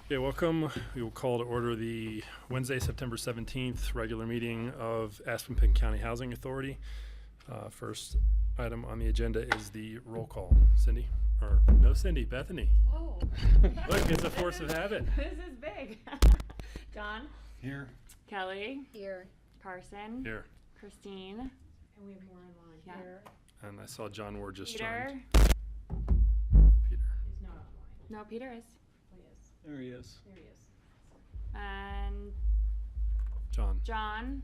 Okay, welcome. We will call to order the Wednesday, September 17th regular meeting of Aspen Pitkin County Housing Authority. First item on the agenda is the roll call. Cindy, or no Cindy, Bethany. Whoa. Look, it's a force of habit. This is big. John. Here. Kelly. Here. Carson. Here. Christine. And we have more online. Yeah. Here. And I saw John Ward just Peter. joined. Peter. Is not online. No, Peter is. Oh, yes. There he is. There he is. And John. John.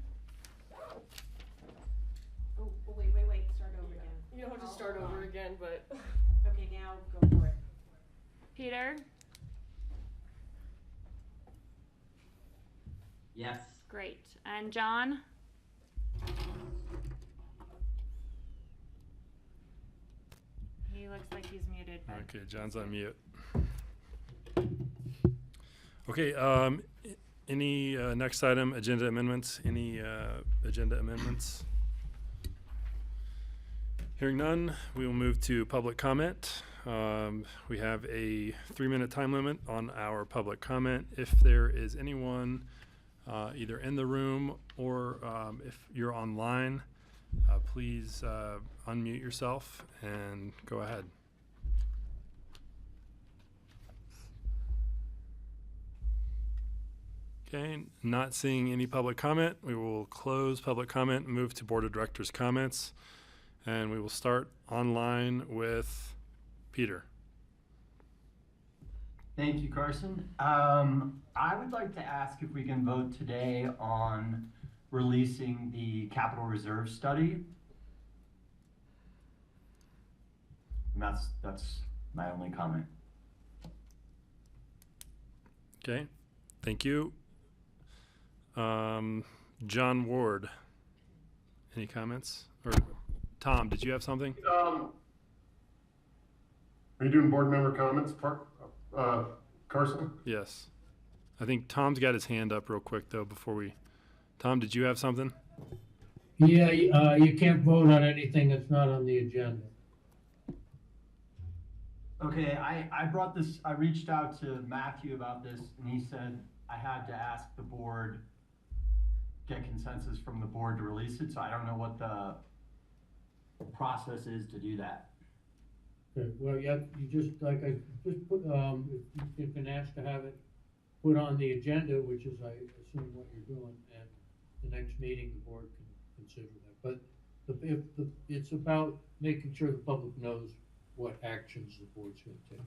Oh, wait. Start over again. You don't have to start over again, but Okay, now go for it. Peter. Yes. Great. And John. He looks like he's muted. But Okay, John's on mute. Okay, any next item, agenda amendments? Any agenda amendments? Hearing none, we will move to public comment. We have a 3-minute time limit on our public comment. If there is anyone either in the room or if you're online, please unmute yourself and go ahead. Okay, not seeing any public comment. We will close public comment and move to Board of Directors comments. And we will start online with Peter. Thank you, Carson. I would like to ask if we can vote today on releasing the capital reserve study. And that's my only comment. Okay, thank you. John Ward, any comments? Or Tom, did you have something? Are you doing board member comments, Carson? Yes. I think Tom's got his hand up real quick though before we. Tom, did you have something? Yeah, you can't vote on anything that's not on the agenda. Okay, I brought this, I reached out to Matthew about this, and he said I had to ask the board, get consensus from the board to release it, so I don't know what the process is to do that. Okay, well, yeah, you just, like I just put, if you've been asked to have it put on the agenda, which is, I assume what you're doing, and the next meeting, the board can consider that. But it's about making sure the public knows what actions the board's gonna take.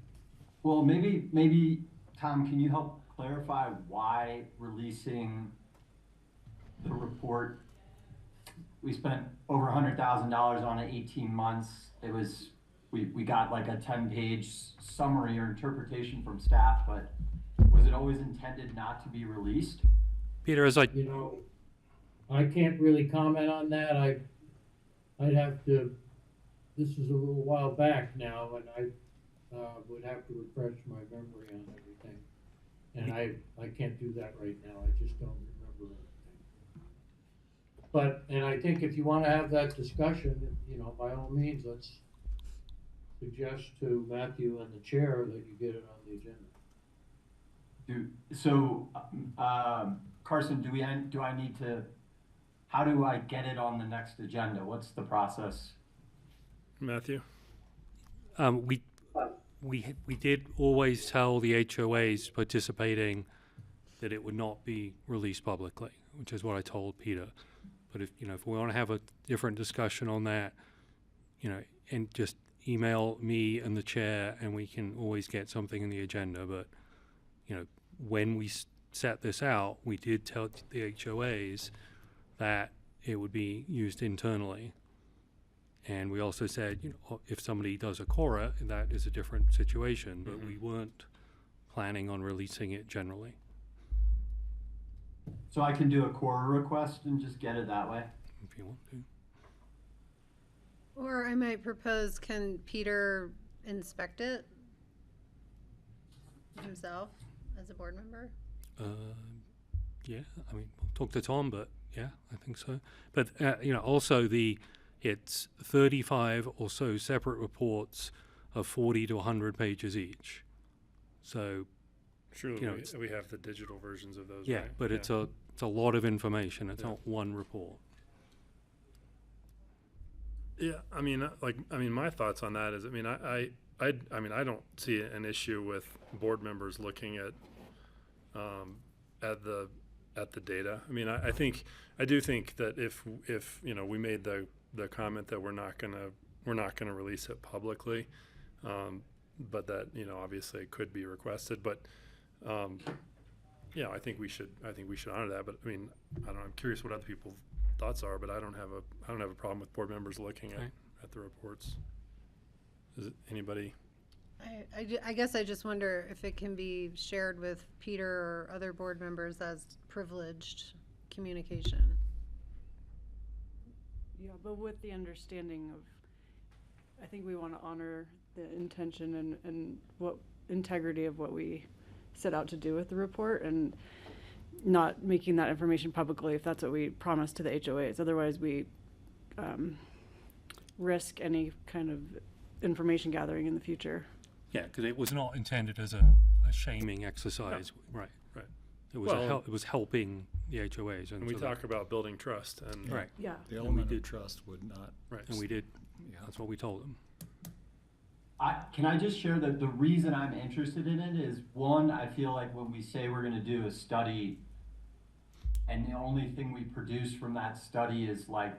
Well, maybe, Tom, can you help clarify why releasing the report? We spent over $100,000 on it, 18 months. It was, we got like a 10-page summary or interpretation from staff, but was it always intended not to be released? Peter, as I. You know, I can't really comment on that. I'd have to, this is a little while back now, and I would have to refresh my memory on everything. And I can't do that right now. I just don't remember everything. But, and I think if you want to have that discussion, you know, by all means, let's suggest to Matthew and the chair that you get it on the agenda. Carson, do I need to, how do I get it on the next agenda? What's the process? Matthew? We did always tell the HOAs participating that it would not be released publicly, which is what I told Peter. But if we want to have a different discussion on that, and just email me and the chair, and we can always get something in the agenda. But when we set this out, we did tell the HOAs that it would be used internally. And we also said, if somebody does a CORA, that is a different situation, but we weren't planning on releasing it generally. So I can do a CORA request and just get it that way? If you want to. Or I might propose, can Peter inspect it himself as a board member? Yeah, I mean, I'll talk to Tom, but yeah, I think so. But, also it's 35 or so separate reports of 40 to 100 pages each. So Surely you know, we have the digital versions of those, yeah, right? but it's a lot of information. It's Yeah. not one report. Yeah, I mean, my thoughts on that is, I mean, I I don't see an issue with board members looking at the data. I mean, I do think that if you know, we made the comment that we're not gonna release it publicly, but that, you know, obviously it could be requested, but yeah, I think we should honor that. But I mean, I don't know, I'm curious what other people's thoughts are, but I don't have a problem with board members looking Okay. at the reports. Is it anybody? I guess I just wonder if it can be shared with Peter or other board members as privileged communication. Yeah, but with the understanding of, I think we want to honor the intention and what integrity of what we set out to do with the report, and not making that information publicly if that's what we promised to the HOAs. Otherwise, we risk any kind of information gathering in the future. Yeah, because it was not intended as a shaming exercise, right? Right. It was Well, it was helping the HOAs, And we so that- talk about building trust, and right, Yeah. The And we element did- of trust would not, right. and we did. yeah. That's what we told them. Can I just share that the reason I'm interested in it is, one, I feel like when we say we're gonna do a study and the only thing we produce from that study is like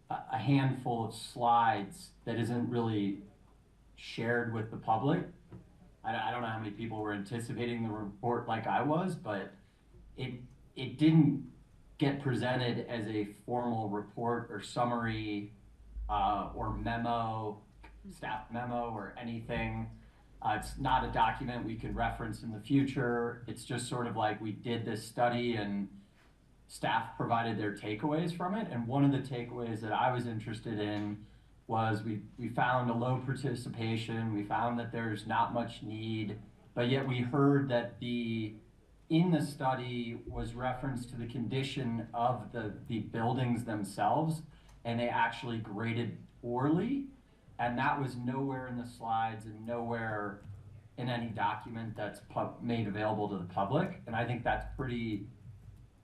a handful of slides that isn't really shared with the public. I don't know how many people were anticipating the report like I was, but it didn't get presented as a formal report or summary or memo, staff memo or anything. It's not a document we can reference in the future. It's just sort of like we did this study and staff provided their takeaways from it. And one of the takeaways that I was interested in was we found a low participation. We found that there's not much need, but yet we heard that in the study was reference to the condition of the buildings themselves, and they actually graded poorly. And that was nowhere in the slides and nowhere in any document that's made available to the public. And I think that's pretty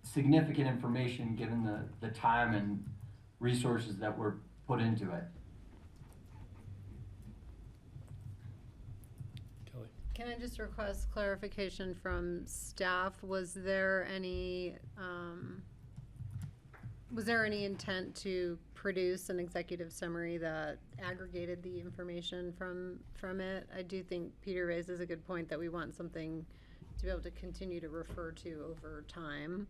significant information given the time and resources that were put into it. Kelly? Can I just request clarification from staff? Was there any intent to produce an executive summary that aggregated the information from it? I do think Peter raises a good point that we want something to be able to continue to refer to over time.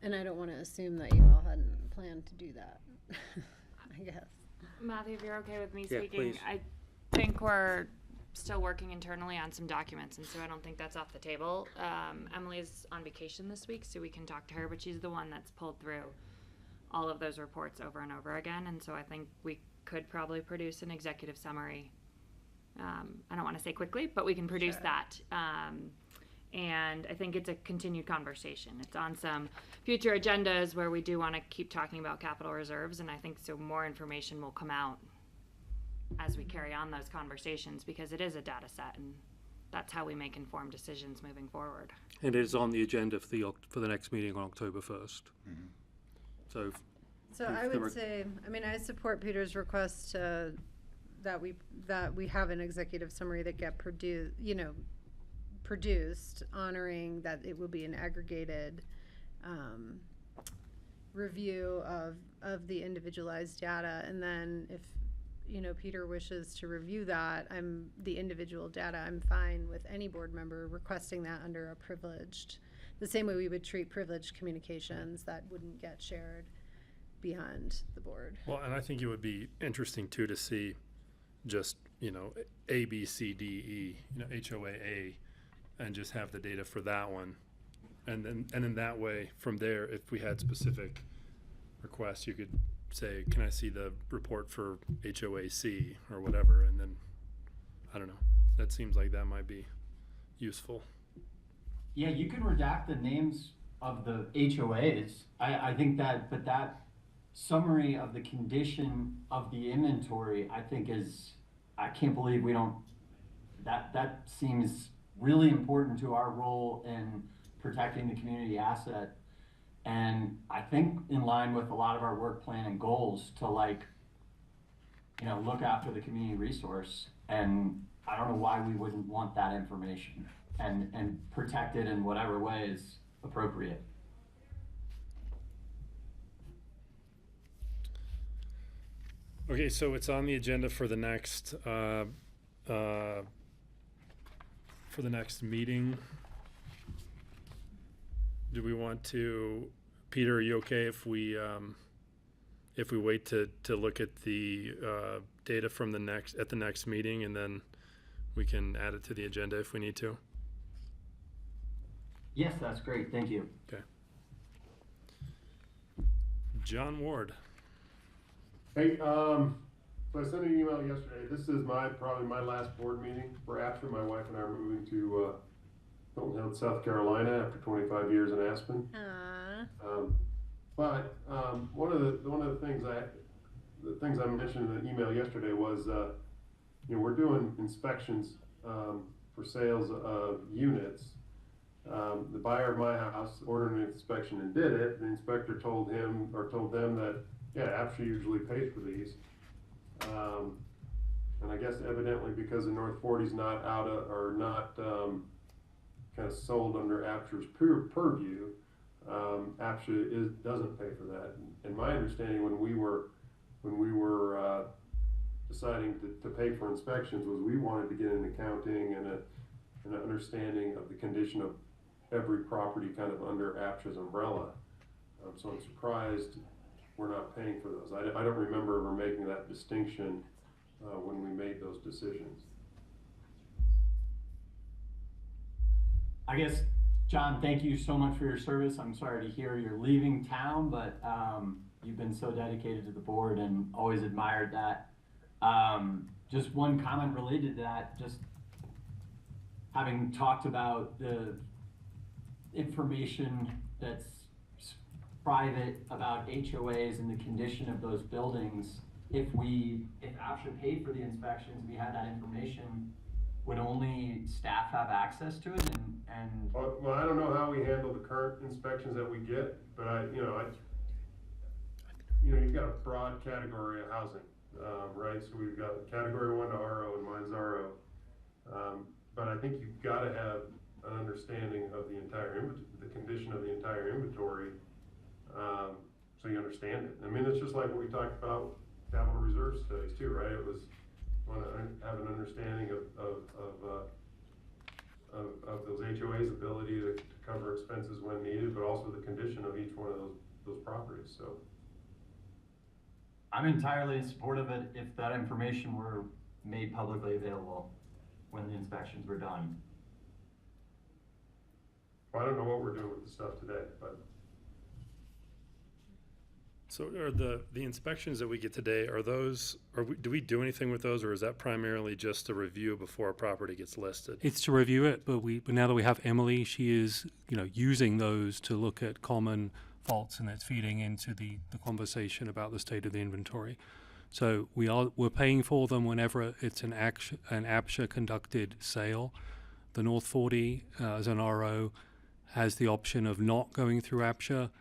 And I don't want to assume that you all hadn't planned to do that, I guess. Matthew, if you're okay with me Yeah, speaking, please. I think we're still working internally on some documents, and so I don't think that's off the table. Emily's on vacation this week, so we can talk to her, but she's the one that's pulled through all of those reports over and over again, and so I think we could probably produce an executive summary. I don't want to say quickly, but we can produce Sure. that. And I think it's a continued conversation. It's on some future agendas where we do want to keep talking about capital reserves, and I think so more information will come out as we carry on those conversations, because it is a data set, and that's how we make informed decisions moving forward. And it is on the agenda for the next meeting on October 1st. So So If I there were- would say, I mean, I support Peter's request that we have an executive summary that get produced, honoring that it will be an aggregated review of the individualized data. And then if, Peter wishes to review that, the individual data, I'm fine with any board member requesting that under a privileged, the same way we would treat privileged communications that wouldn't get shared beyond the board. Well, and I think it would be interesting too to see just, A, B, C, D, E, HOA-A, and just have the data for that one. And then that way, from there, if we had specific requests, you could say, can I see the report for HOA-C or whatever? And then, I don't know, that seems like that might be useful. Yeah, you can redact the names of the HOAs. I think but that summary of the condition of the inventory, I think I can't believe we don't that seems really important to our role in protecting the community asset. And I think in line with a lot of our work plan and goals to like, you know, look after the community resource. And I don't know why we wouldn't want that information and protect it in whatever way is appropriate. Okay, so it's on the agenda for the next meeting. Do we want to, Peter, are you okay if we wait to look at the data from the next meeting, and then we can add it to the agenda if we need to? Yes, that's great. Thank you. Okay. John Ward. Hey, so I sent an email yesterday. This is probably my last board meeting for APCHA. My wife and I are moving to Hilton Head, South Carolina after 25 years in Aspen. But one of the things I mentioned in the email yesterday was, you know, we're doing inspections for sales of units. The buyer of my house ordered an inspection and did it. The inspector told them that, yeah, APCHA usually pays for these. And I guess evidently because the North 40's not kind of sold under APCHA's purview, APCHA doesn't pay for that. And my understanding when we were deciding to pay for inspections was we wanted to get an accounting and an understanding of the condition of every property kind of under APCHA's umbrella. So I'm surprised we're not paying for those. I don't remember ever making that distinction when we made those decisions. I guess, John, thank you so much for your service. I'm sorry to hear you're leaving town, but you've been so dedicated to the board and always admired that. Just one comment related to that, just having talked about the information that's private about HOAs and the condition of those buildings, if APCHA paid for the inspections, we had that information, would only staff have access to it? And Well, I don't know how we handle the current inspections that we get, but you've got a broad category of housing, right? So we've got category 1 to RO, and mine's RO. But I think you've got to have an understanding of the condition of the entire inventory, so you understand it. I mean, it's just like what we talked about capital reserve studies too, right? It was want to have an understanding of those HOA's ability to cover expenses when needed, but also the condition of each one of those properties. So I'm entirely in support of it if that information were made publicly available when the inspections were done. I don't know what we're doing with the stuff today, but. So are the inspections that we get today, do we do anything with those, or is that primarily just a review before a property gets listed? It's to review it, but now that we have Emily, she is, using those to look at common faults, and it's feeding into the conversation about the state of the inventory. So we're paying for them whenever it's an APCHA conducted sale. The North 40 as an RO has the option of not going through APCHA.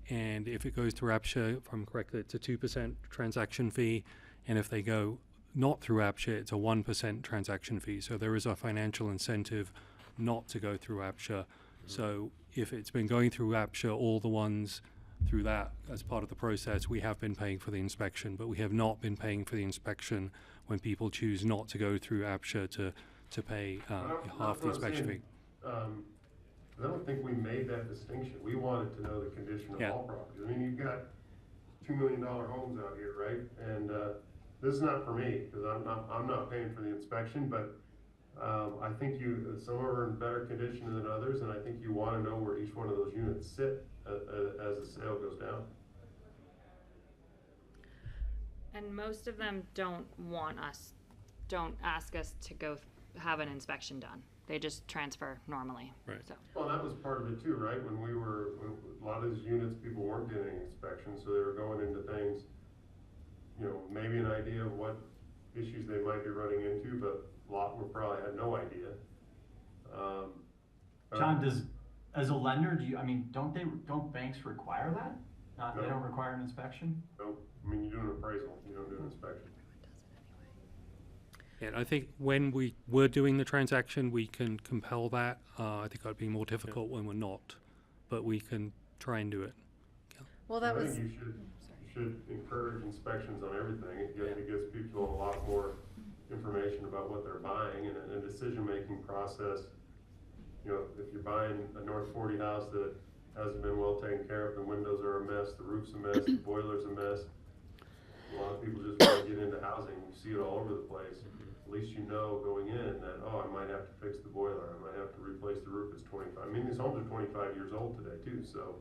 And if it goes through APCHA, if I'm correct, it's a 2% transaction fee. And if they go not through APCHA, it's a 1% transaction fee. So there is a financial incentive not to go through APCHA. So if it's been going through APCHA, all the ones through that as part of the process, we have been paying for the inspection, but we have not been paying for the inspection when people choose not to go through APCHA to pay half the inspection fee. I don't think we made that distinction. We wanted to know the condition of all properties. I mean, you've got $2 million homes out here, right? And this is not for me because I'm not paying for the inspection, but I think some are in better condition than others, and I think you want to know where each one of those units sit as the sale goes down. And most of them don't ask us to go have an inspection done. They just transfer normally. Right. So. Well, that was part of it too, right? When a lot of these units, people weren't getting inspections, so they were going into things, maybe an idea of what issues they might be running into, but lot will probably have no idea. But John, as a lender, don't banks require that? They No. don't require an inspection? No, I mean, you do an appraisal, you don't do an inspection. And I think when we were doing the transaction, we can compel that. I think that'd be more difficult when we're not, but we can try and do it. Well, that I was, think you should encourage inspections on everything. It gives people a lot more information about what they're buying and a decision-making process. You know, if you're buying a North 40 house that hasn't been well taken care of, the windows are a mess, the roof's a mess, the boiler's a mess. A lot of people just want to get into housing. You see it all over the place. At least you know going in that, oh, I might have to fix the boiler, I might have to replace the roof. It's 25. I mean, these homes are 25 years old today too, so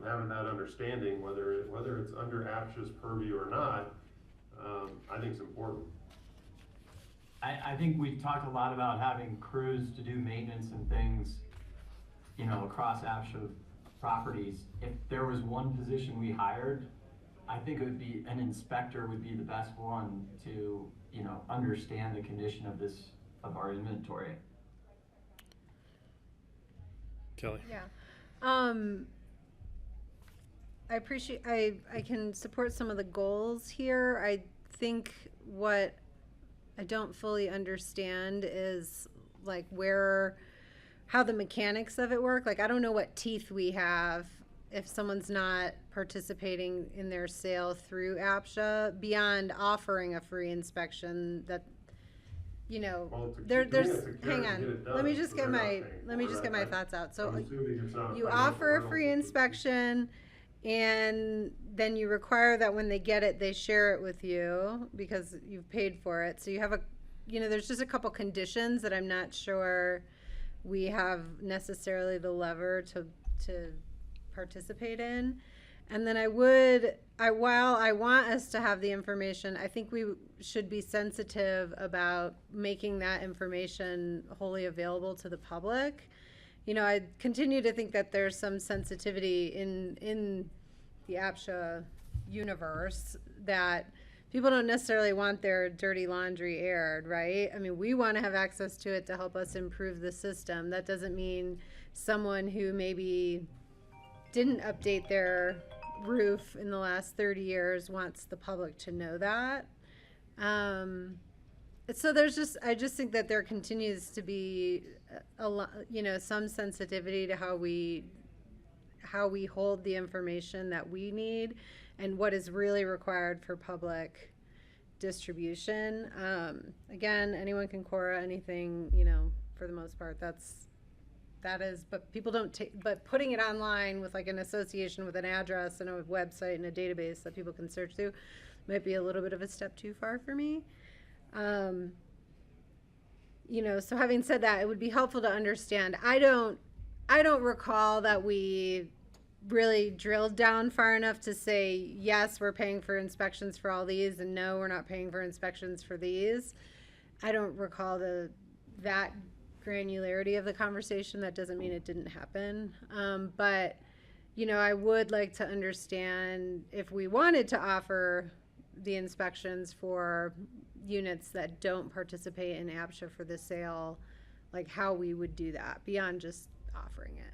having that understanding, whether it's under APCHA's purview or not, I think is important. I think we've talked a lot about having crews to do maintenance and things, across APCHA properties. If there was one position we hired, I think it would be an inspector would be the best one to, understand the condition of our inventory. Kelly? yeah. I can support some of the goals here. I think what I don't fully understand is like how the mechanics of it work. Like, I don't know what teeth we have if someone's not participating in their sale through APCHA beyond offering a free inspection that, Well, to there's, keep doing it, to hang get on, it done, let me so just they're get not my, paying let me for just it. get my thoughts out. So I'm assuming it's not you financial offer a rental. free inspection, and then you require that when they get it, they share it with you because you've paid for it. So you have there's just a couple conditions that I'm not sure we have necessarily the lever to participate in. And then while I want us to have the information, I think we should be sensitive about making that information wholly available to the public. I continue to think that there's some sensitivity in the APCHA universe that people don't necessarily want their dirty laundry aired, right? I mean, we want to have access to it to help us improve the system. That doesn't mean someone who maybe didn't update their roof in the last 30 years wants the public to know that. So I just think that there continues to be some sensitivity to how we hold the information that we need and what is really required for public distribution. Again, anyone can Quora anything, for the most part. But people don't take, but putting it online with like an association with an address and a website and a database that people can search through might be a little bit of a step too far for me. So having said that, it would be helpful to understand. I don't recall that we really drilled down far enough to say, yes, we're paying for inspections for all these, and no, we're not paying for inspections for these. I don't recall that granularity of the conversation. That doesn't mean it didn't happen. But I would like to understand if we wanted to offer the inspections for units that don't participate in APCHA for the sale, like how we would do that beyond just offering it.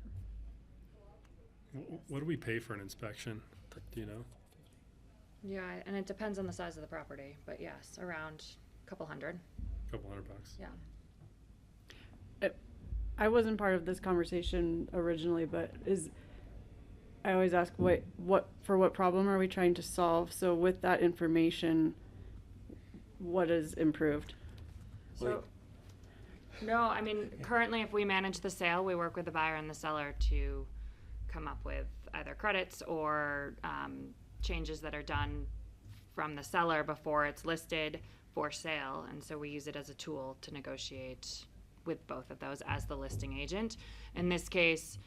What do we pay for an inspection? Do you know? Yeah, and it depends on the size of the property, but yes, around a couple hundred. $200. Yeah. I wasn't part of this conversation originally, but I always ask what problem are we trying to solve? So with that information, what is improved? So, no, I mean, currently if we manage the sale, we work with the buyer and the seller to come up with either credits or changes that are done from the seller before it's listed for sale. And so we use it as a tool to negotiate with both of those as the listing agent. In this case,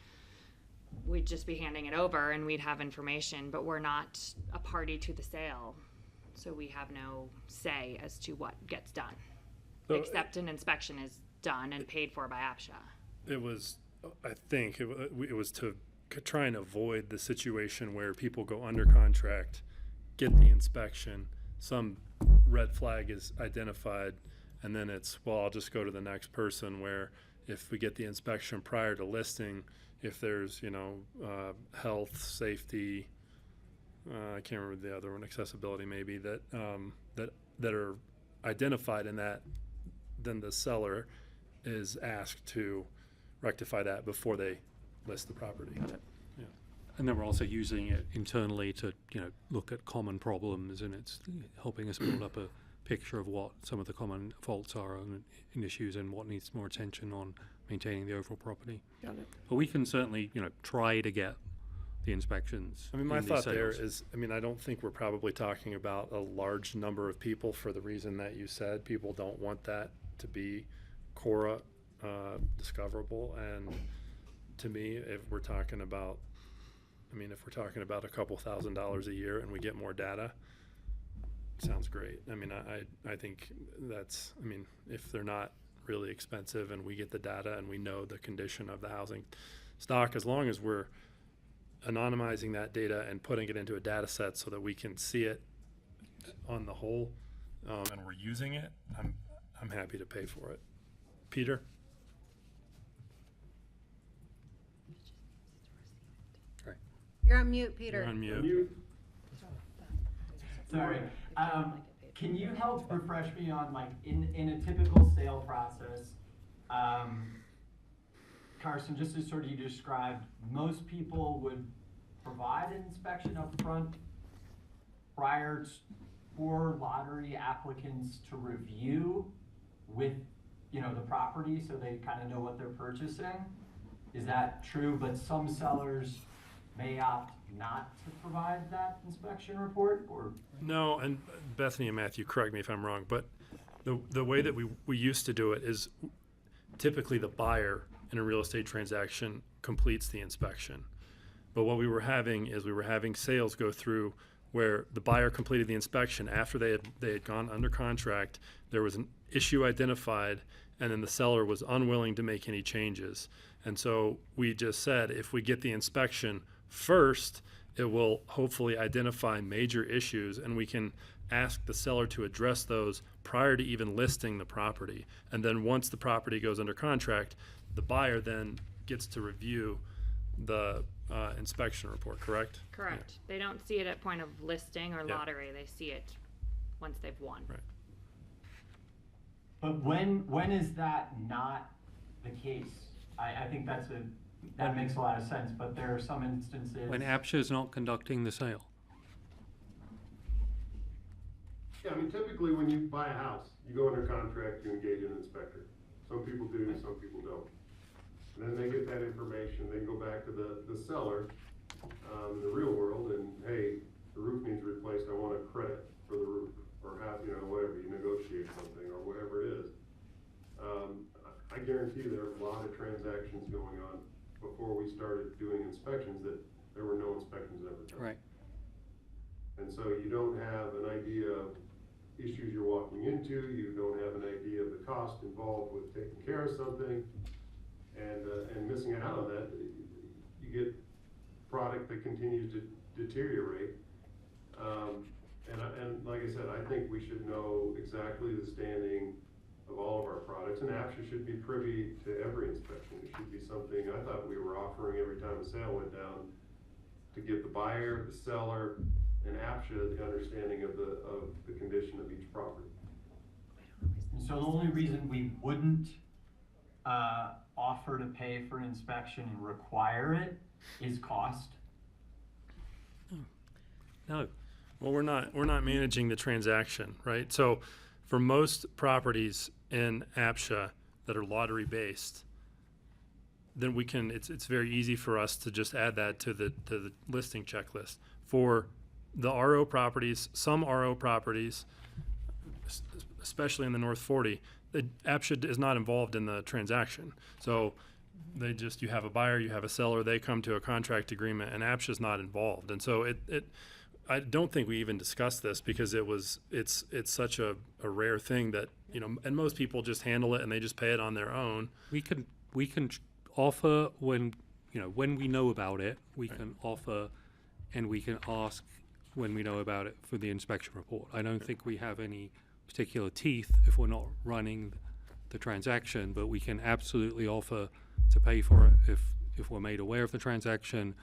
we'd just be handing it over and we'd have information, but we're not a party to the sale. So we have no say as to what gets done, except an inspection is done and paid for by APCHA. It was, I think, it was to try and avoid the situation where people go under contract, get the inspection, some red flag is identified, and then it's, well, I'll just go to the next person, where if we get the inspection prior to listing, if there's, health, safety, I can't remember the other one, accessibility maybe, that are identified in that, then the seller is asked to rectify that before they list the property. And then we're also using it internally to, look at common problems, and it's helping us build up a picture of what some of the common faults are and issues, and what needs more attention on maintaining the overall property. Got it. But we can certainly, try to get the inspections. I mean, my in these thought there sales. is, I don't think we're probably talking about a large number of people for the reason that you said. People don't want that to be Cora discoverable. And to me, if we're talking about a couple $1,000s a year and we get more data, sounds great. I think that's, if they're not really expensive and we get the data and we know the condition of the housing stock, as long as we're anonymizing that data and putting it into a data set so that we can see it on the whole, and we're using it, I'm happy to pay for it. Peter? You're on mute, Peter. You're on mute. You, Sorry. Can you help refresh me on, like, in a typical sale process, Carson, just as sort of you described, most people would provide an inspection up front for lottery applicants to review with, the property, so they kind of know what they're purchasing. Is that true? But some sellers may opt not to provide that inspection report, or? No, and Bethany and Matthew, correct me if I'm wrong, but the way that we used to do it is typically the buyer in a real estate transaction completes the inspection. But what we were having sales go through where the buyer completed the inspection after they had gone under contract, there was an issue identified, and then the seller was unwilling to make any changes. And so we just said, if we get the inspection first, it will hopefully identify major issues, and we can ask the seller to address those prior to even listing the property. And then once the property goes under contract, the buyer then gets to review the inspection report, correct? Correct. They don't see it at point of listing or Yeah. lottery. They see it once they've won. Right. But when is that not the case? I think that makes a lot of sense, but there are some instances. When APCHA is not conducting the sale. yeah, typically when you buy a house, you go under contract, you engage an inspector. Some people do, some people don't. And then they get that information, they go back to the seller, in the real world, and hey, the roof needs replaced, I want a credit for the roof, or whatever, you negotiate something, or whatever it is. I guarantee there are a lot of transactions going on before we started doing inspections that there were no inspections ever done. Right. And so you don't have an idea of issues you're walking into, you don't have an idea of the cost involved with taking care of something, and missing out on that, you get product that continues to deteriorate. And like I said, I think we should know exactly the standing of all of our products, and APCHA should be privy to every inspection. It should be something I thought we were offering every time a sale went down, to give the buyer, the seller, and APCHA the understanding of the condition of each property. And so the only reason we wouldn't offer to pay for an inspection and require it is cost. No. Well, we're not managing the transaction, right? So for most properties in APCHA that are lottery based, then it's very easy for us to just add that to the listing checklist. For the RO properties, some RO properties, especially in the North 40, the APCHA is not involved in the transaction. So you have a buyer, you have a seller, they come to a contract agreement, and APCHA is not involved. And so I don't think we even discussed this because it's such a rare thing that, and most people just handle it and they just pay it on their own. We can offer when we know about it, we Right. can offer, and we can ask when we know about it for the inspection report. I don't think we have any particular teeth if we're not running the transaction, but we can absolutely offer to pay for it if we're made aware of the transaction,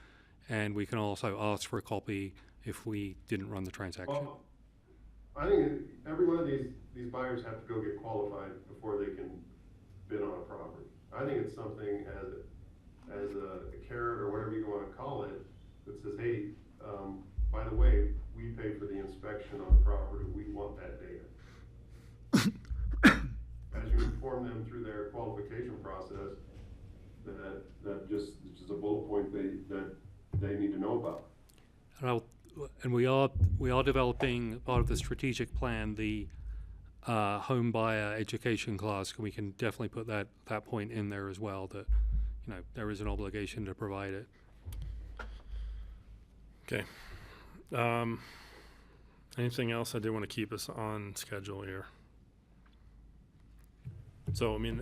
and we can also ask for a copy if we didn't run the transaction. Well, I think every one of these buyers have to go get qualified before they can bid on a property. I think it's something as a carrot or whatever you wanna call it, that says, hey, by the way, we pay for the inspection on the property, we want that data. As you inform them through their qualification process, that just is a bullet point that they need to know about. And we are developing part of the strategic plan, the home buyer education class. We can definitely put that point in there as well, that, you know, there is an obligation to provide it. Okay. Anything else? I do want to keep us on schedule here. So, I mean,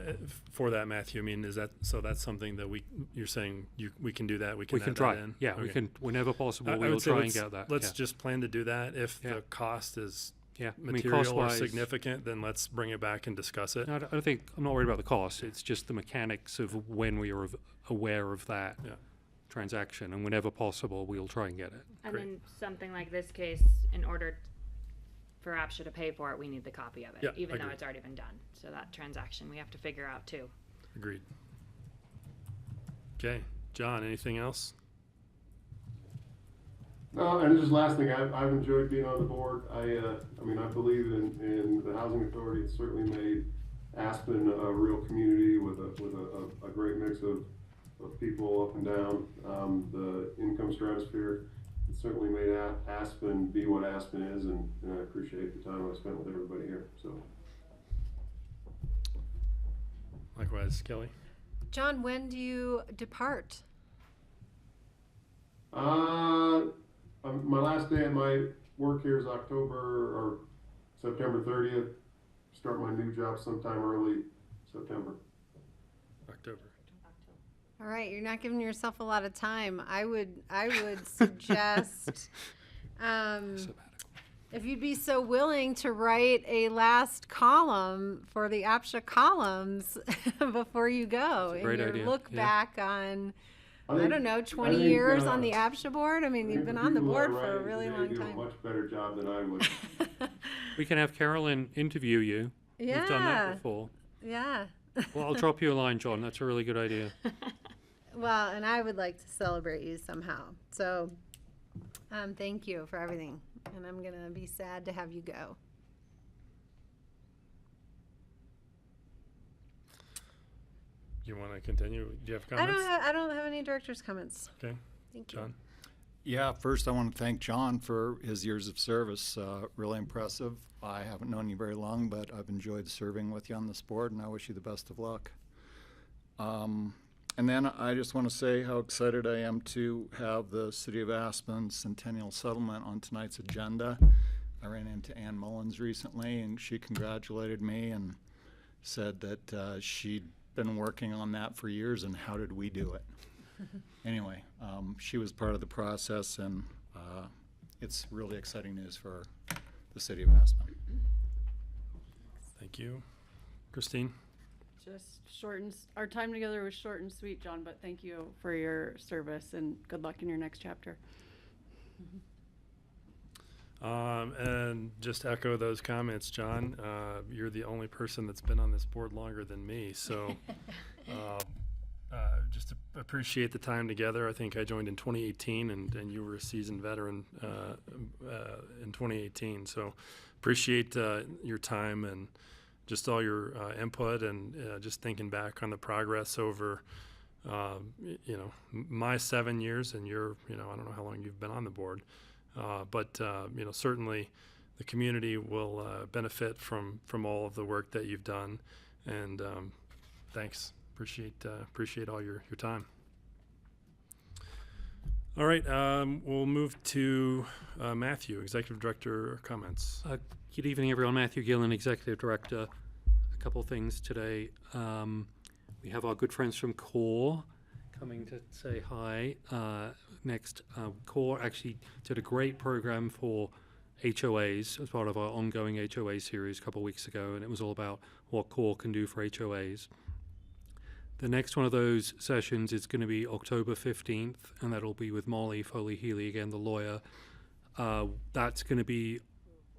for that, Matthew, I mean, that's something that you're saying we can do that? We can add try. that in? Yeah, Okay. we can, whenever possible, I we'll would say try and get that. Let's yeah. just plan to do that. If Yeah. the cost is Yeah, I mean, material or cost-wise, significant, then let's bring it back and discuss it. no, I don't think, I'm not worried about the cost. It's just the mechanics of when we are aware of that Yeah. transaction, and whenever possible, we'll try and get it. And Great. then something like this case, in order for APCHA to pay for it, we need the copy of it, Yeah, even though agreed. it's already been done. So that transaction, we have to figure out too. Agreed. Okay, John, anything else? No, and just last thing, I've enjoyed being on the board. I mean, I believe in the housing authority. It's certainly made Aspen a real community with a great mix of people up and down the income stratosphere. It certainly made Aspen be what Aspen is, and I appreciate the time I spent with everybody here, so. Likewise, Kelly? John, when do you depart? My last day at my work here is September 30th. Start my new job sometime early September. October. All right, you're not giving yourself a lot of time. I would suggest, Sabbatical. if you'd be so willing to write a last column for the APCHA columns before you go. That's a great and your idea, look yeah. back on, I think- don't know, I 20 think, years on the APCHA board? I mean, I you've think been the on the people that board for a write really today long do a time. much better job than I would. We can have Carolyn interview you. We've done Yeah. that before. Yeah. Well, I'll drop you a line, John. That's a really good idea. Well, and I would like to celebrate you somehow. So, thank you for everything. And I'm going to be sad to have you go. You want to continue? Do you have I comments? don't have any director's comments. Okay, Thank you. John? Yeah, first I want to thank John for his years of service. Really impressive. I haven't known you very long, but I've enjoyed serving with you on this board, and I wish you the best of luck. And then I just want to say how excited I am to have the City of Aspen Centennial Settlement on tonight's agenda. I ran into Ann Mullins recently, and she congratulated me and said that she'd been working on that for years, and how did we do it? Anyway, she was part of the process, and it's really exciting news for the City of Aspen. Thank you. Christine? Just our time together was short and sweet, John, but thank you for your service and good luck in your next chapter. And just echo those comments, John. You're the only person that's been on this board longer than me, so just appreciate the time together. I think I joined in 2018, and you were a seasoned veteran in 2018. So appreciate your time and just all your input, and just thinking back on the progress over my 7 years, and your I don't know how long you've been on the board. But certainly the community will benefit from all of the work that you've done, and thanks. Appreciate all your time. All right, we'll move to Matthew, Executive Director, comments. Good evening, everyone. Matthew Gillen, Executive Director. A couple things today. We have our good friends from CORE coming to say hi next. CORE actually did a great program for HOAs as part of our ongoing HOA series a couple of weeks ago, and it was all about what CORE can do for HOAs. The next one of those sessions is going to be October 15th, and that'll be with Molly Foley-Healy, again, the lawyer. That's going to be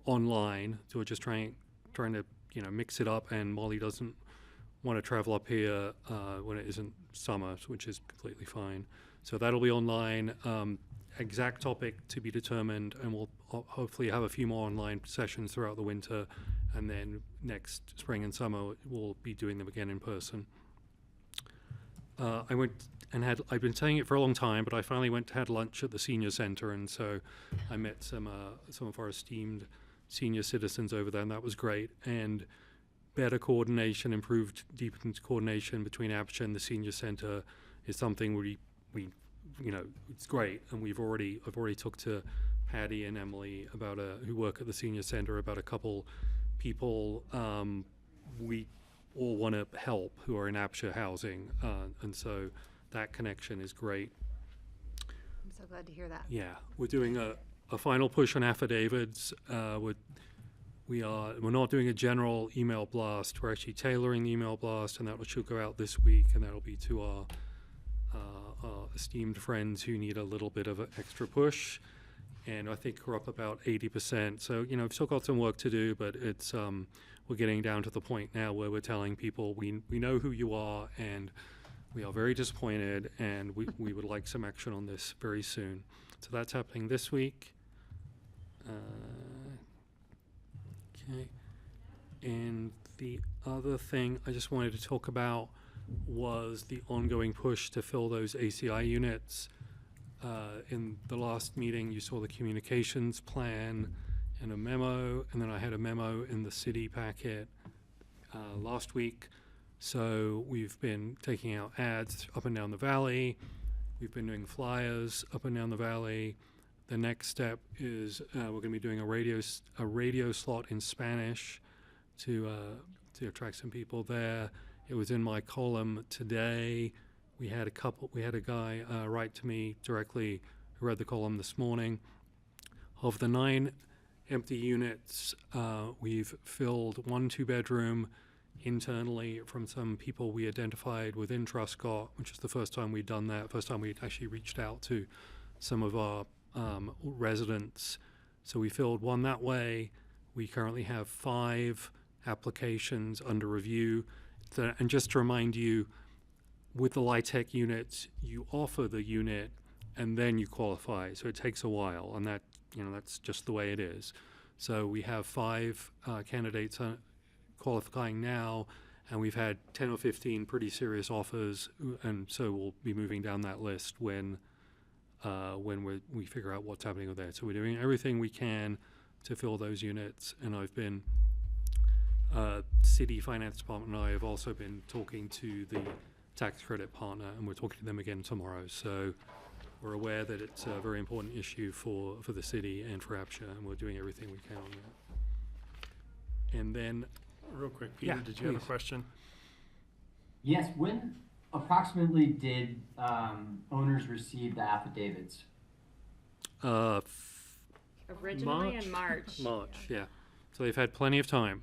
online, so we're just trying to, mix it up, and Molly doesn't want to travel up here when it isn't summer, which is completely fine. So that'll be online. Exact topic to be determined, and we'll hopefully have a few more online sessions throughout the winter, and then next spring and summer we'll be doing them again in person. I went and I've been saying it for a long time, but I finally went to had lunch at the senior center, and so I met some of our esteemed senior citizens over there, and that was great. And better coordination, improved, deepened coordination between APCHA and the senior center is something we it's great. And I've already talked to Patty and Emily about who work at the senior center about a couple people we all want to help who are in APCHA housing, and so that connection is great. I'm so glad to hear that. Yeah, we're doing a final push on affidavits. We're not doing a general email blast. We're actually tailoring the email blast, and that should go out this week, and that'll be to our esteemed friends who need a little bit of an extra push. And I think we're up about 80%. So, we've still got some work to do, but it's we're getting down to the point now where we're telling people we know who you are, and we are very disappointed, and we would like some action on this very soon. So that's happening this week. Okay. And the other thing I just wanted to talk about was the ongoing push to fill those ACI units. In the last meeting, you saw the communications plan and a memo, and then I had a memo in the city packet last week. So we've been taking out ads up and down the valley. We've been doing flyers up and down the valley. The next step is we're going to be doing a radio slot in Spanish to attract some people there. It was in my column today. We had a guy write to me directly who read the column this morning. Of the 9 empty units, we've filled 1 2-bedroom internally from some people we identified within Truscott, which is the first time we'd done that, first time we'd actually reached out to some of our residents. So we filled 1 that way. We currently have 5 applications under review. And just to remind you, with the LIHTC units, you offer the unit and then you qualify. So it takes a while, and that's just the way it is. So we have 5 candidates qualifying now, and we've had 10 or 15 pretty serious offers, and so we'll be moving down that list when we figure out what's happening with that. So we're doing everything we can to fill those units, and I've been City Finance Department and I have also been talking to the tax credit partner, and we're talking to them again tomorrow. So we're aware that it's a very important issue for the city and for APCHA, and we're doing everything we can on that. And then, real quick, Peter, did you have a question? Yes, when approximately did owners receive the affidavits? Originally in March. March, yeah. So they've had plenty of time.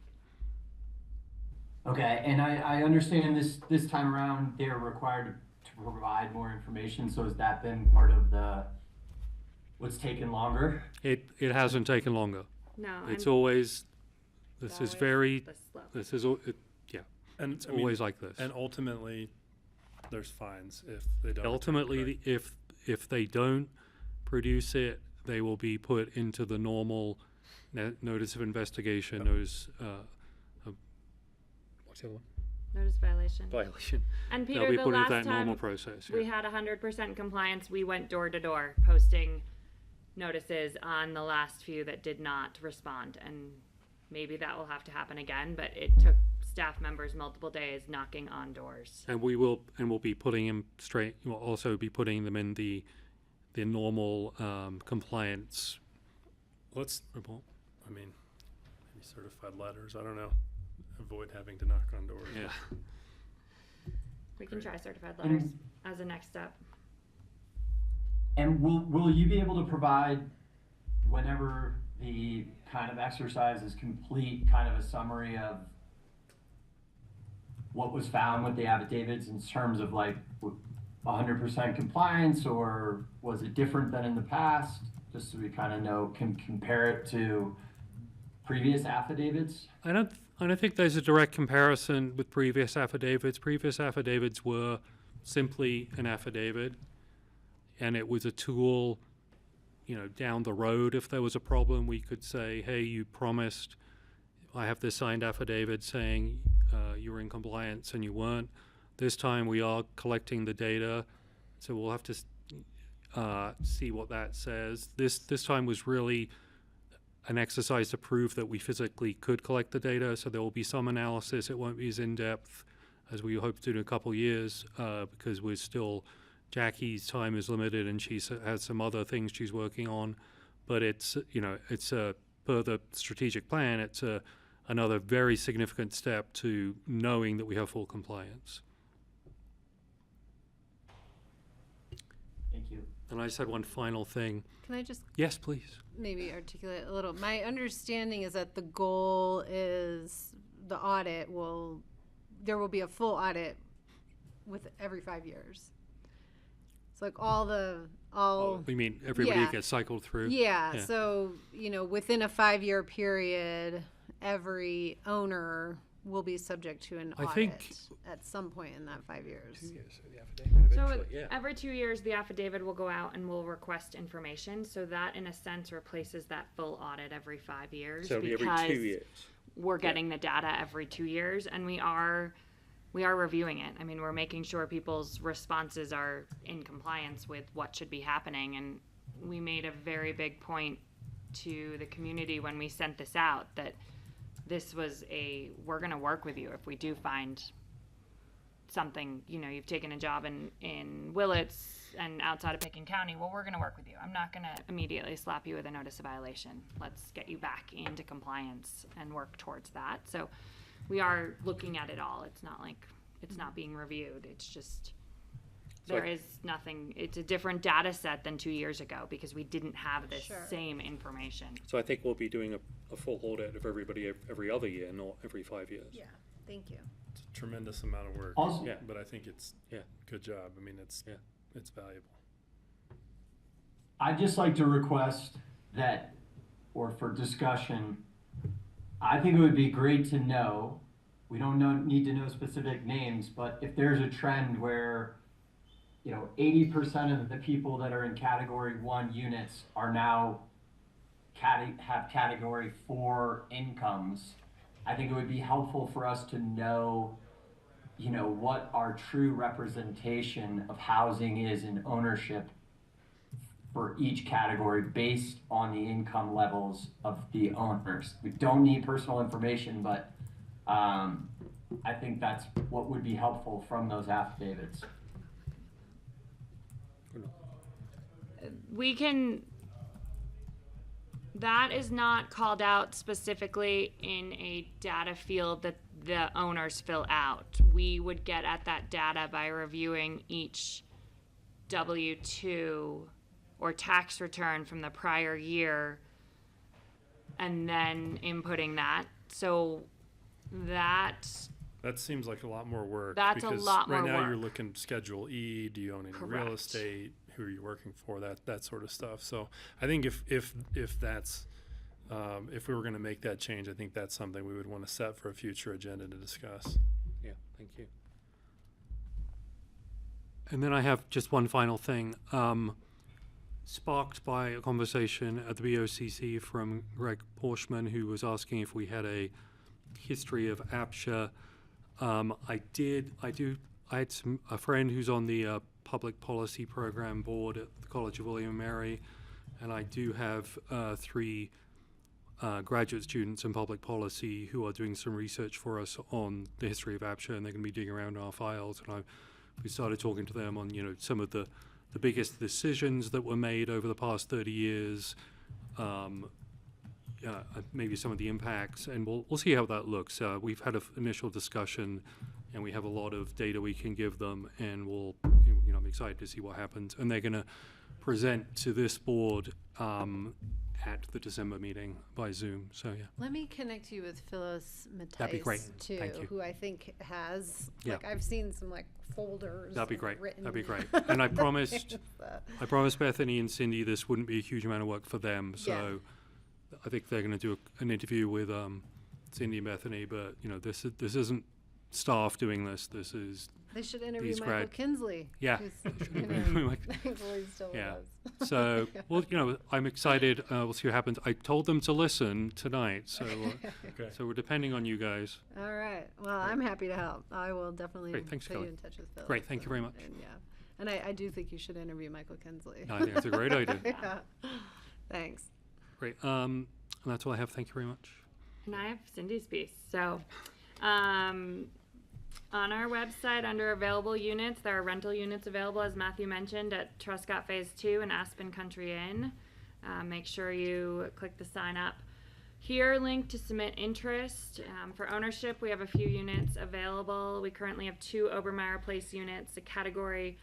Okay, and I understand this time around they're required to provide more information, so has that been part of what's taken longer? It hasn't taken longer. No, It's I'm- always, it's this is always very, the slow. this is, yeah, And it's I mean, always like this. and ultimately, there's fines if they don't. Ultimately, return, if they don't produce it, they will be put into the normal notice of investigation, Yep. notice what's the other one? Notice violation. Violation. And They'll Peter, be the put into last that normal time process. we Yeah. had 100% compliance, we went door to door posting notices on the last few that did not respond. And maybe that will have to happen again, but it took staff members multiple days knocking on doors. And we'll be putting them straight. We'll also be putting them in the normal compliance Let's, report. I mean, maybe certified letters, I don't know. Avoid having to knock on doors. Yeah. We can try certified And- letters as a next step. And will you be able to provide whenever the kind of exercise is complete, kind of a summary of what was found with the affidavits in terms of like 100% compliance, or was it different than in the past? Just so we kind of know, can compare it to previous affidavits. I don't think there's a direct comparison with previous affidavits. Previous affidavits were simply an affidavit, and it was a tool, you know, down the road. If there was a problem, we could say, hey, you promised, I have this signed affidavit saying you were in compliance and you weren't. This time we are collecting the data, so we'll have to see what that says. This time was really an exercise to prove that we physically could collect the data, so there will be some analysis. It won't be as in-depth as we hope to do in a couple years, because we're still, Jackie's time is limited and she has some other things she's working on. But it's, you know, it's a, per the strategic plan, it's another very significant step to knowing that we have full compliance. Thank you. And I just had one final thing. Can I just Yes, please. maybe articulate a little? My understanding is that the goal is the audit there will be a full audit with every 5 years. It's like We mean everybody Yeah. gets cycled through? Yeah, Yeah. so, you know, within a 5-year period, every owner will be subject to an I audit think- at some point in that 5 years. So every 2 years, the affidavit will go out and we'll request information. So that, in a sense, replaces that full audit every 5 years. So it'll be every 2 because years. We're getting the data every 2 years, and we are reviewing it. I mean, we're making sure people's responses are in compliance with what should be happening. And we made a very big point to the community when we sent this out that this was we're going to work with you if we do find something. You know, you've taken a job in Willits and outside of Pitkin County. Well, we're going to work with you. I'm not going to immediately slap you with a notice of violation. Let's get you back into compliance and work towards that. So we are looking at it all. It's not like it's not being reviewed. It's just there is nothing. It's a different data set than 2 years ago because we didn't have this Sure. same information. So I think we'll be doing a full audit of everybody every other year, not every 5 years. Yeah, thank you. It's a tremendous amount of work. Also- Yeah. But I think it's Yeah. good job. I mean, it's Yeah. it's valuable. I'd just like to request that, or for discussion, I think it would be great to know, we don't need to know specific names, but if there's a trend where, you know, 80% of the people that are in category 1 units are now have category 4 incomes, I think it would be helpful for us to know, you know, what our true representation of housing is in ownership for each category based on the income levels of the owners. We don't need personal information, but I think that's what would be helpful from those affidavits. That is not called out specifically in a data field that the owners fill out. We would get at that data by reviewing each W-2 or tax return from the prior year and then inputting that. So that Seems like a lot more work. That's a because lot right more now you're work. looking Schedule E. Do you own any real Correct. estate? Who are you working for? That sort of stuff. So I think if that's if we were going to make that change, I think that's something we would want to set for a future agenda to discuss. Yeah, thank you. And then I have just one final thing. Sparked by a conversation at the BOCC from Greg Porschman, who was asking if we had a history of APCHA. I had a friend who's on the public policy program board at the College of William and Mary, and I do have 3 graduate students in public policy who are doing some research for us on the history of APCHA, and they're going to be digging around in our files. And we started talking to them on, you know, some of the biggest decisions that were made over the past 30 years, maybe some of the impacts, and we'll see how that looks. We've had an initial discussion, and we have a lot of data we can give them, and I'm excited to see what happens. And they're going to present to this board at the December meeting by Zoom. So yeah, Let me connect you with Phyllis That'd be great. Mattice too, Thank you. who I think has, Yeah. like, I've seen some like folders. that'd be and great. written That'd be great. And I promised, that. I promised Bethany and Cindy this wouldn't be a huge amount of work for them. So I think they're going to do an interview with Cindy and Bethany. But you know, this isn't staff doing this. This is They should interview these Michael grad- Kinsley. Yeah. who's, Should you interview know, Mike- thankfully still Yeah. with us. So, well, you know, I'm excited. We'll see what happens. I told them to listen tonight, so Okay. so we're depending on you guys. All right. Well, I'm happy to help. I will definitely Great. Thanks, put Kelly. you in touch with Phyllis. Great. Thank you very much. And yeah. And I do think you should interview Michael Kinsley. I think that's a great idea. Yeah. Thanks. Great. And that's all I have. Thank you very much. And I have Cindy's piece. So, on our website, under available units, there are rental units available, as Matthew mentioned, at Truscott Phase 2 and Aspen Country Inn. Make sure you click the sign up here link to submit interest. For ownership, we have a few units available. We currently have 2 Obermeyer Place units, a category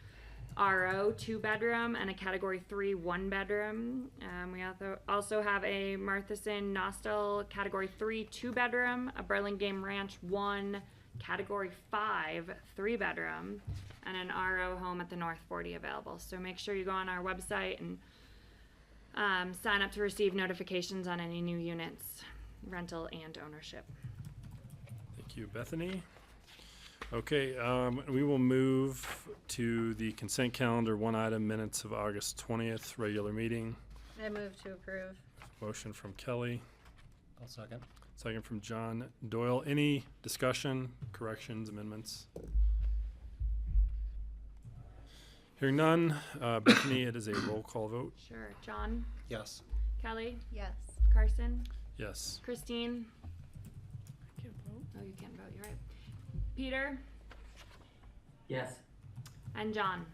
RO 2-bedroom and a category 3 1-bedroom. We also have a Marthison Nostell category 3 2-bedroom, a Burlingame Ranch 1 category 5 3-bedroom, and an RO home at the North 40 available. So make sure you go on our website and sign up to receive notifications on any new units, rental and ownership. Thank you, Bethany. Okay, we will move to the consent calendar, one item, minutes of August 20th, regular meeting. I move to approve. Motion from Kelly, I'll second. second from John Doyle. Any discussion, corrections, amendments? Hearing none, Bethany, it is a roll call vote. Sure. John, Yes. Kelly, Yes. Carson, Yes. Christine. I can't vote. Oh, you can't vote, you're right. Peter Yes. and John.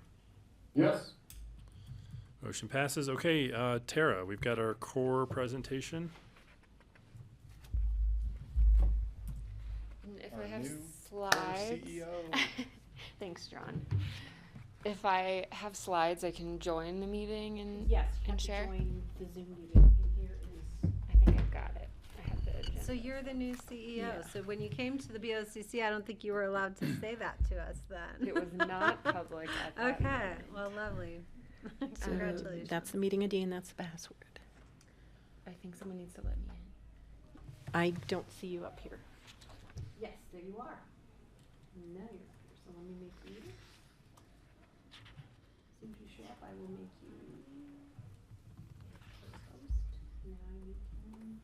Yes. Motion passes. Okay, Tara, we've got our core presentation. And if Our I have new slides. Thanks, John. If I have slides, I can join the meeting and Yes, you and have to share? join the Zoom meeting, and here is, I think I've got it. I have the agenda. So you're the new CEO. Yeah. So when you came to the BOCC, I don't think you were allowed to say that to us then. It was not public at that Okay. moment. Well, lovely. so Congratulations. that's the meeting ID and that's the password. I think someone needs to let me in. I don't see you up here. Yes, there you are. Now you're up here, so let me make you. As soon as you show up, I will make you host. Now you can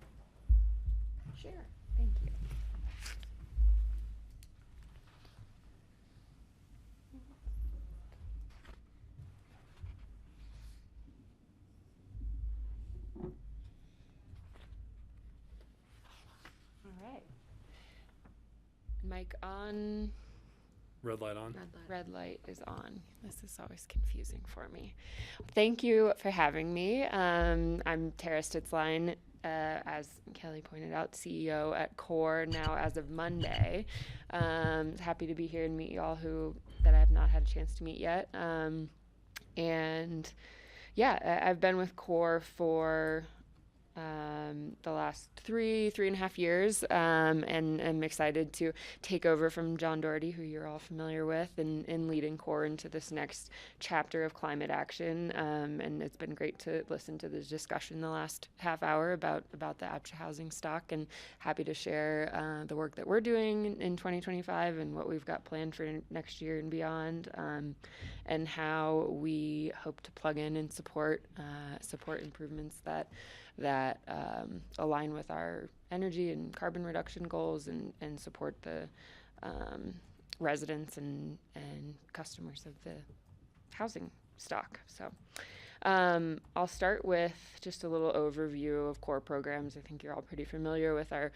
share. Thank you. All right. Mic on. Red light on. Red light is on. This is always confusing for me. Thank you for having me. I'm Tara Stitzlen, as Kelly pointed out, CEO at CORE now as of Monday. Happy to be here and meet you all that I have not had a chance to meet yet. And yeah, I've been with CORE for the last three and a half years, and I'm excited to take over from John Doherty, who you're all familiar with, and leading CORE into this next chapter of climate action. And it's been great to listen to this discussion the last half hour about the APCHA housing stock, and happy to share the work that we're doing in 2025 and what we've got planned for next year and beyond, and how we hope to plug in and support improvements that align with our energy and carbon reduction goals, and support the residents and customers of the housing stock. So I'll start with just a little overview of CORE programs. I think you're all pretty familiar with our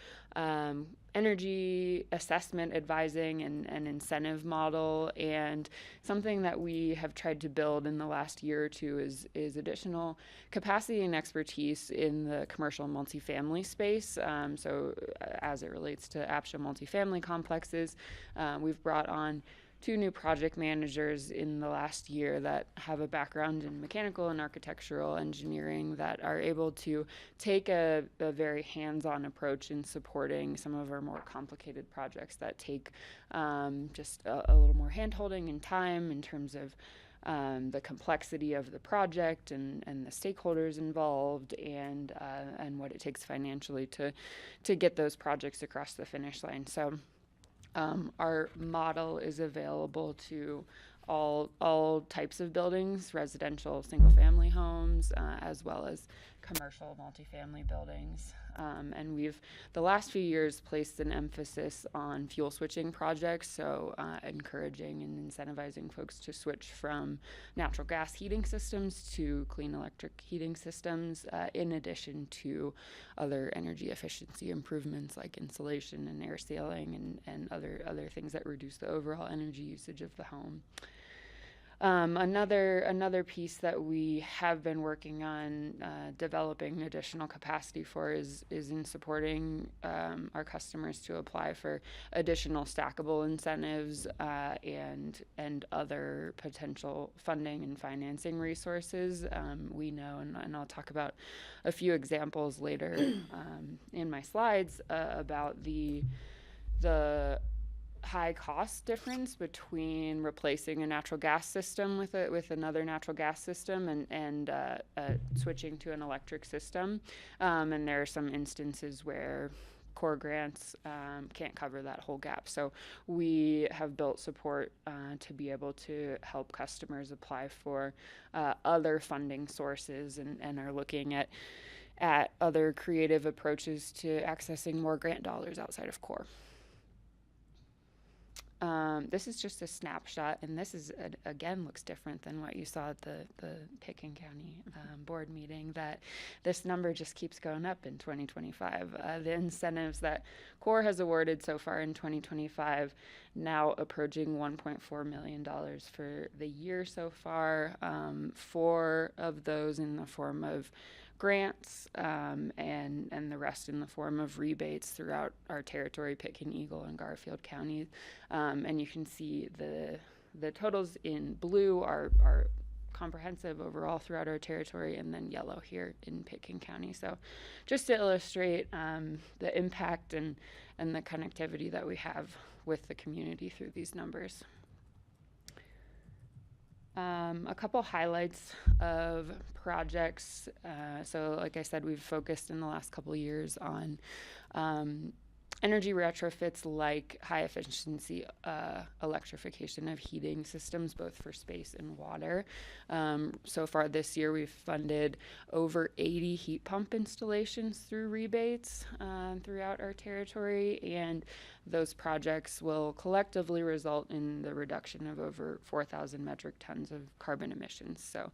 energy assessment, advising, and incentive model. And something that we have tried to build in the last year or two is additional capacity and expertise in the commercial multifamily space. So as it relates to APCHA multifamily complexes, we've brought on two new project managers in the last year that have a background in mechanical and architectural engineering that are able to take a very hands-on approach in supporting some of our more complicated projects that take just a little more hand-holding and time in terms of the complexity of the project and the stakeholders involved and what it takes financially to get those projects across the finish line. So our model is available to all types of buildings, residential single-family homes, as well as commercial multifamily buildings. And we've, the last few years, placed an emphasis on fuel switching projects, so encouraging and incentivizing folks to switch from natural gas heating systems to clean electric heating systems, in addition to other energy efficiency improvements like insulation and air sealing and other things that reduce the overall energy usage of the home. Another piece that we have been working on developing additional capacity for is in supporting our customers to apply for additional stackable incentives and other potential funding and financing resources. We know, and I'll talk about a few examples later in my slides about the high cost difference between replacing a natural gas system with another natural gas system and switching to an electric system. And there are some instances where core grants can't cover that whole gap. So we have built support to be able to help customers apply for other funding sources and are looking at other creative approaches to accessing more grant dollars outside of core. This is just a snapshot, and this is, again, looks different than what you saw at the Pitkin County board meeting, that this number just keeps going up in 2025. The incentives that CORE has awarded so far in 2025, now approaching $1.4 million for the year so far, 4 of those in the form of grants and the rest in the form of rebates throughout our territory, Pitkin, Eagle, and Garfield counties. And you can see the totals in blue are comprehensive overall throughout our territory, and then yellow here in Pitkin County. So just to illustrate the impact and the connectivity that we have with the community through these numbers. A couple highlights of projects. So like I said, we've focused in the last couple of years on energy retrofits like high efficiency electrification of heating systems, both for space and water. So far this year, we've funded over 80 heat pump installations through rebates throughout our territory, and those projects will collectively result in the reduction of over 4,000 metric tons of carbon emissions. So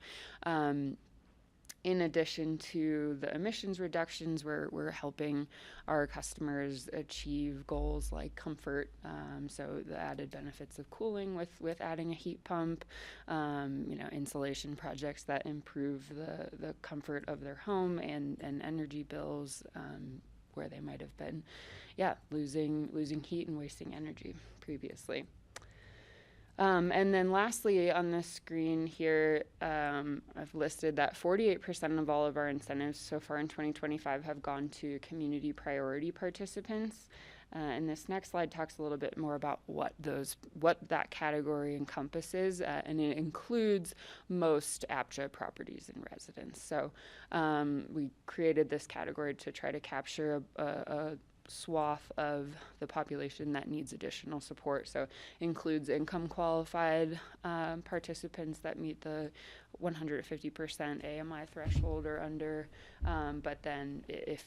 in addition to the emissions reductions, we're helping our customers achieve goals like comfort. So the added benefits of cooling with adding a heat pump, insulation projects that improve the comfort of their home and energy bills where they might have been, losing heat and wasting energy previously. And then lastly on this screen here, I've listed that 48% of all of our incentives so far in 2025 have gone to community priority participants. And this next slide talks a little bit more about what that category encompasses, and it includes most APCHA properties and residents. So we created this category to try to capture a swath of the population that needs additional support. So includes income qualified participants that meet the 150% AMI threshold or under, but then if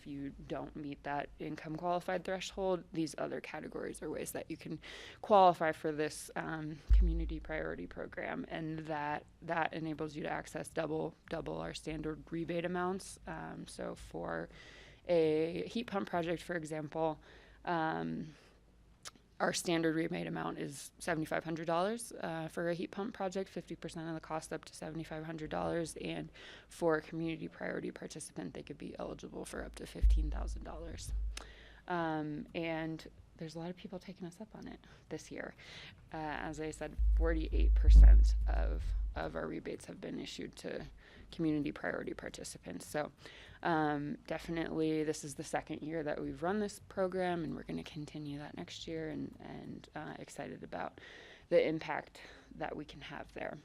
you don't meet that income qualified threshold, these other categories are ways that you can qualify for this community priority program, and that enables you to access double our standard rebate amounts. So for a heat pump project, for example, our standard rebate amount is $7,500 for a heat pump project, 50% of the cost up to $7,500. And for a community priority participant, they could be eligible for up to $15,000. And there's a lot of people taking us up on it this year. As I said, 48% of our rebates have been issued to community priority participants. So definitely this is the second year that we've run this program, and we're going to continue that next year, and excited about the impact that we can have there.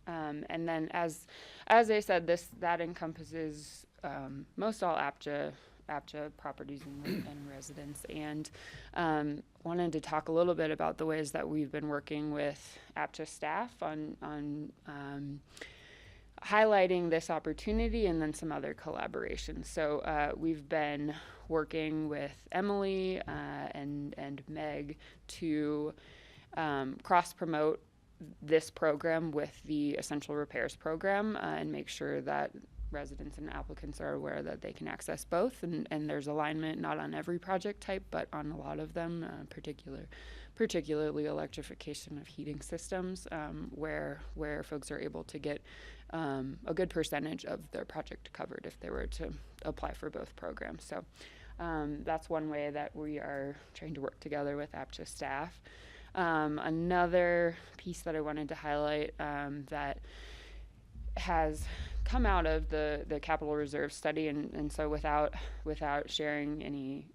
And then as I said, that encompasses most all APCHA properties and residents, and wanted to talk a little bit about the ways that we've been working with APCHA staff on highlighting this opportunity, and then some other collaborations. So we've been working with Emily and Meg to cross-promote this program with the Essential Repairs program, and make sure that residents and applicants are aware that they can access both, and there's alignment not on every project type, but on a lot of them, particularly electrification of heating systems, where folks are able to get a good percentage of their project covered if they were to apply for both programs. So that's one way that we are trying to work together with APCHA staff. Another piece that I wanted to highlight that has come out of the Capital Reserve study, and so without sharing any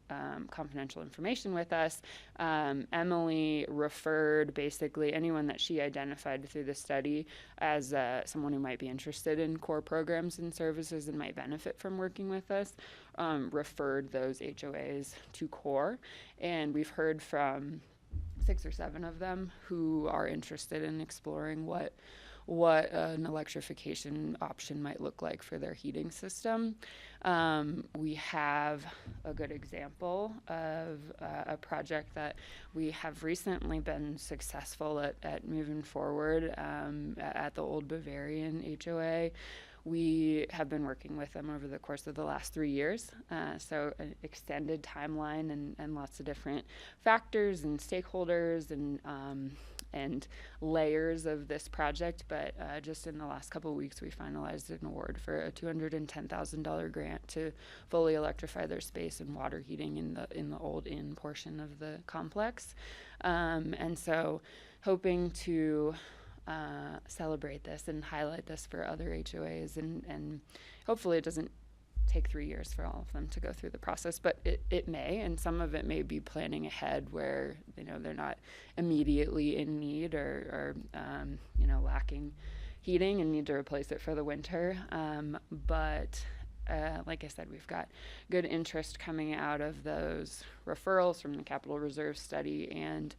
confidential information with us, Emily referred basically anyone that she identified through the study as someone who might be interested in core programs and services and might benefit from working with us, referred those HOAs to core, and we've heard from 6 or 7 of them who are interested in exploring what an electrification option might look like for their heating system. We have a good example of a project that we have recently been successful at moving forward at the Old Bavarian HOA. We have been working with them over the course of the last 3 years, so an extended timeline and lots of different factors and stakeholders and layers of this project. But just in the last couple of weeks, we finalized an award for a $210,000 grant to fully electrify their space and water heating in the old inn portion of the complex, and so hoping to celebrate this and highlight this for other HOAs, and hopefully it doesn't take 3 years for all of them to go through the process, but it may, and some of it may be planning ahead where they're not immediately in need or lacking heating and need to replace it for the winter, but like I said, we've got good interest coming out of those referrals from the Capital Reserve study, and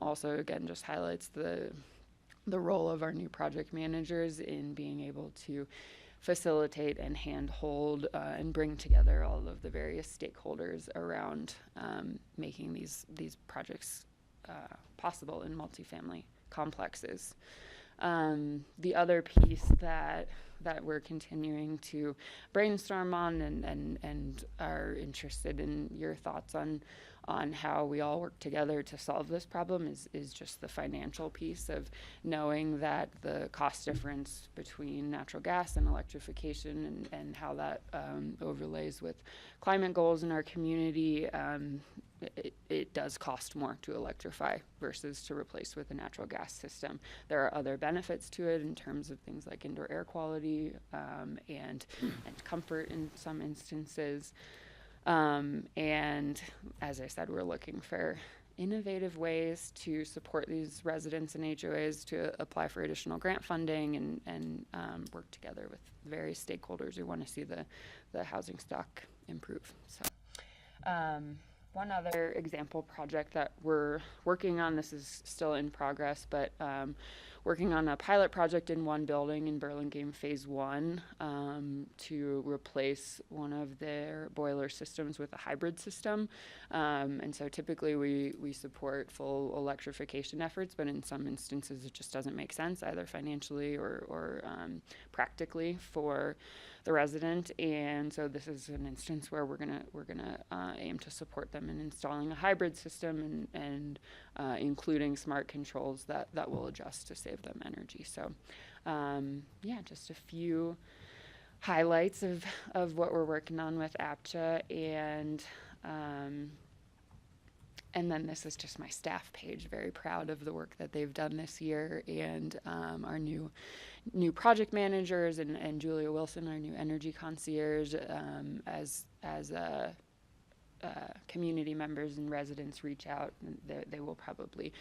also again just highlights the role of our new project managers in being able to facilitate and handhold and bring together all of the various stakeholders around making these projects possible in multifamily complexes. The other piece that we're continuing to brainstorm on and are interested in your thoughts on how we all work together to solve this problem is just the financial piece of knowing that the cost difference between natural gas and electrification and how that overlays with climate goals in our community. It does cost more to electrify versus to replace with a natural gas system. There are other benefits to it in terms of things like indoor air quality and comfort in some instances. And as I said, we're looking for innovative ways to support these residents and HOAs to apply for additional grant funding and work together with various stakeholders who want to see the housing stock improve. So. One other example project that we're working on, this is still in progress, but working on a pilot project in one building in Burlingame Phase 1 to replace one of their boiler systems with a hybrid system. And so typically we support full electrification efforts, but in some instances it just doesn't make sense, either financially or practically for the resident, and so this is an instance where we're gonna aim to support them in installing a hybrid system and including smart controls that will adjust to save them energy. So just a few highlights of what we're working on with APCHA, and and then this is just my staff page. Very proud of the work that they've done this year, and our new project managers and Julia Wilson, our new energy concierge, as community members and residents reach out, they will probably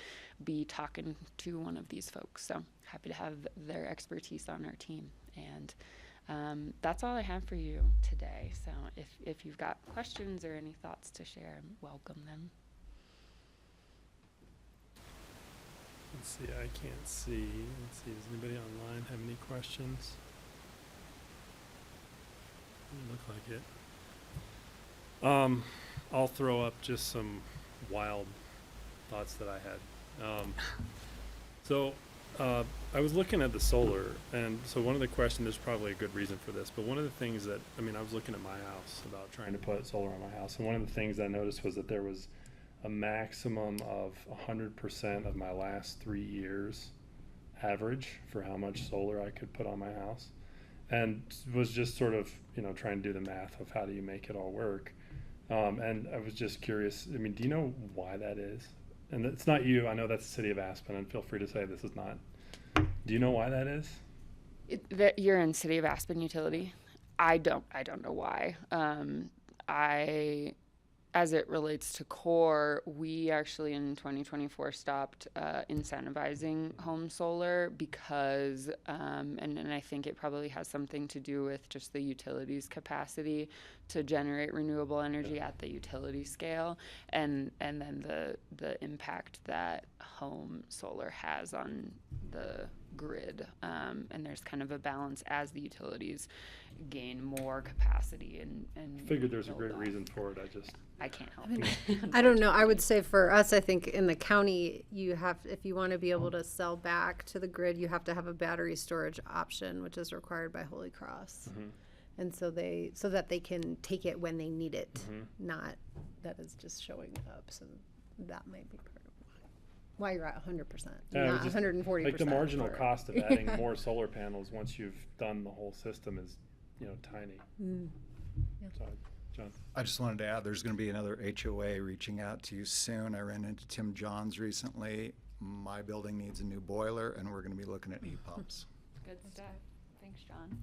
be talking to one of these folks. So happy to have their expertise on our team. And that's all I have for you today. So if you've got questions or any thoughts to share, welcome them. Let's see, I can't see. Let's see, does anybody online have any questions? Doesn't look like it. I'll throw up just some wild thoughts that I had. I was looking at the solar, and so one of the questions, there's probably a good reason for this, but one of the things that, I was looking at my house about trying to put solar on my house, and one of the things I noticed was that there was a maximum of 100% of my last 3 years average for how much solar I could put on my house, and was just sort of, trying to do the math of how do you make it all work. And I was just curious, do you know why that is? And it's not you, I know that's the City of Aspen, and feel free to say this is not. Do you know why that is? That you're in City of Aspen utility. I don't know why. As it relates to core, we actually in 2024 stopped incentivizing home solar because, and I think it probably has something to do with just the utilities capacity to generate renewable energy at the utility scale, and then the impact that home solar has on the grid. And there's kind of a balance as the utilities gain more capacity and Figured there's a build great off. reason for it, I just. I can't help you. I don't know. I would say for us, I think in the county, you have, if you want to be able to sell back to the grid, you have to have a battery storage option, which is required by Holy Cross. Mhm. And so that they can take it when they need it, Mhm. not that it's just showing up. So that might be part of why you're at 100%, Yeah, it not was just 140%. Like the marginal for it. cost of adding more solar panels once you've done the whole system is, tiny. Mm. So, John. I just wanted to add, there's going to be another HOA reaching out to you soon. I ran into Tim Johns recently. My building needs a new boiler, and we're going to be looking at heat pumps. Good stuff. Thanks, John.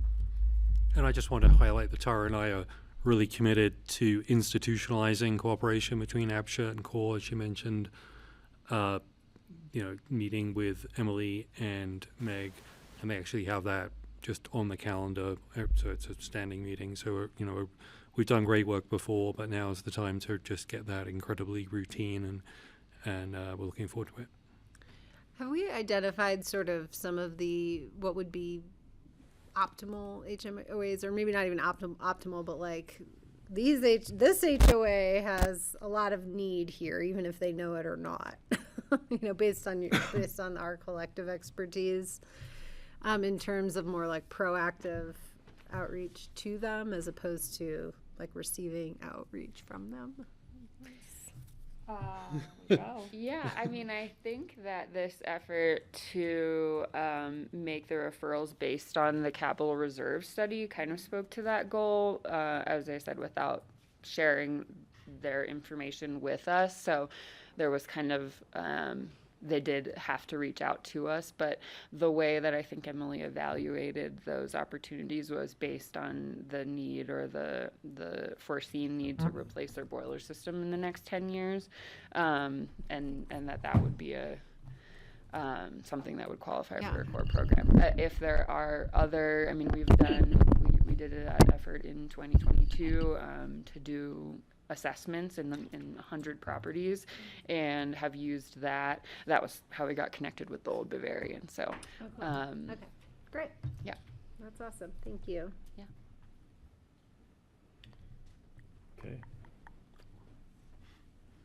And I just want to highlight that Tara and I are really committed to institutionalizing cooperation between APCHA and CORE, as you mentioned. Meeting with Emily and Meg, and they actually have that just on the calendar, so it's a standing meeting. So we've done great work before, but now is the time to just get that incredibly routine, and we're looking forward to it. Have we identified sort of some of what would be optimal HMOAs, or maybe not even optimal, but like this HOA has a lot of need here, even if they know it or not, based on our collective expertise, in terms of more like proactive outreach to them as opposed to like receiving outreach from them. Yeah, I think that this effort to make the referrals based on the capital reserve study kind of spoke to that goal, as I said, without sharing their information with us. So there was kind of, they did have to reach out to us, but the way that I think Emily evaluated those opportunities was based on the need or the foreseen need to replace their boiler system in the next 10 years, and that would be something that would qualify for a core program. If there are other, we did an effort in 2022 to do assessments in 100 properties, and have used that. That was how we got connected with the Old Bavarian. So, Okay, great. Yeah. That's awesome. Thank you. Yeah. Okay.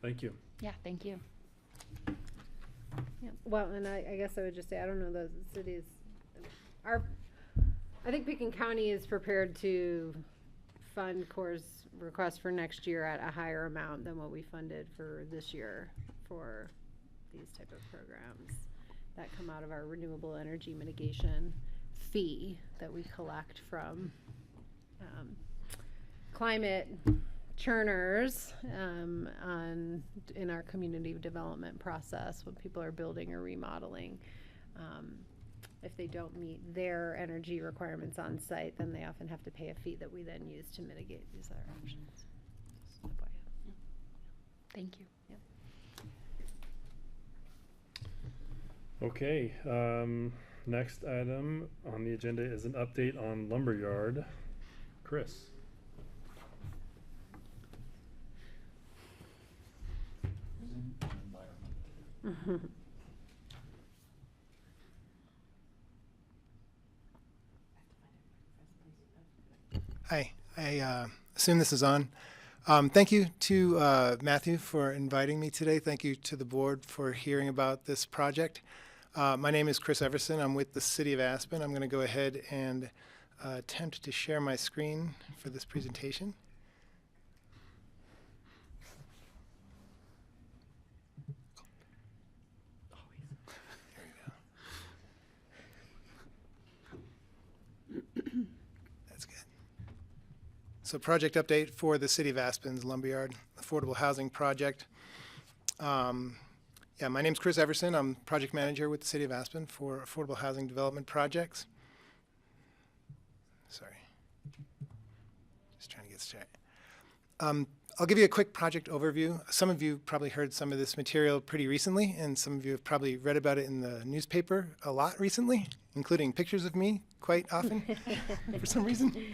Thank you. Yeah. Thank you. Yeah. Well, and I guess I would just say, I don't know, those cities, I think Pitkin County is prepared to fund CORE's request for next year at a higher amount than what we funded for this year for these type of programs that come out of our renewable energy mitigation fee that we collect from climate churners in our community development process when people are building or remodeling. If they don't meet their energy requirements on site, then they often have to pay a fee that we then use to mitigate these other options. Just FYI. Thank you. Okay, next item on the agenda is an update on Lumberyard. Chris. Hi, I assume this is on. Thank you to Matthew for inviting me today. Thank you to the board for hearing about this project. My name is Chris Everson. I'm with the City of Aspen. I'm going to go ahead and attempt to share my screen for this presentation. That's good. So project update for the City of Aspen's Lumberyard Affordable Housing Project. Yeah, my name's Chris Everson. I'm project manager with the City of Aspen for affordable housing development projects. Sorry. Just trying to get straight. I'll give you a quick project overview. Some of you probably heard some of this material pretty recently, and some of you have probably read about it in the newspaper a lot recently, including pictures of me quite often for some reason.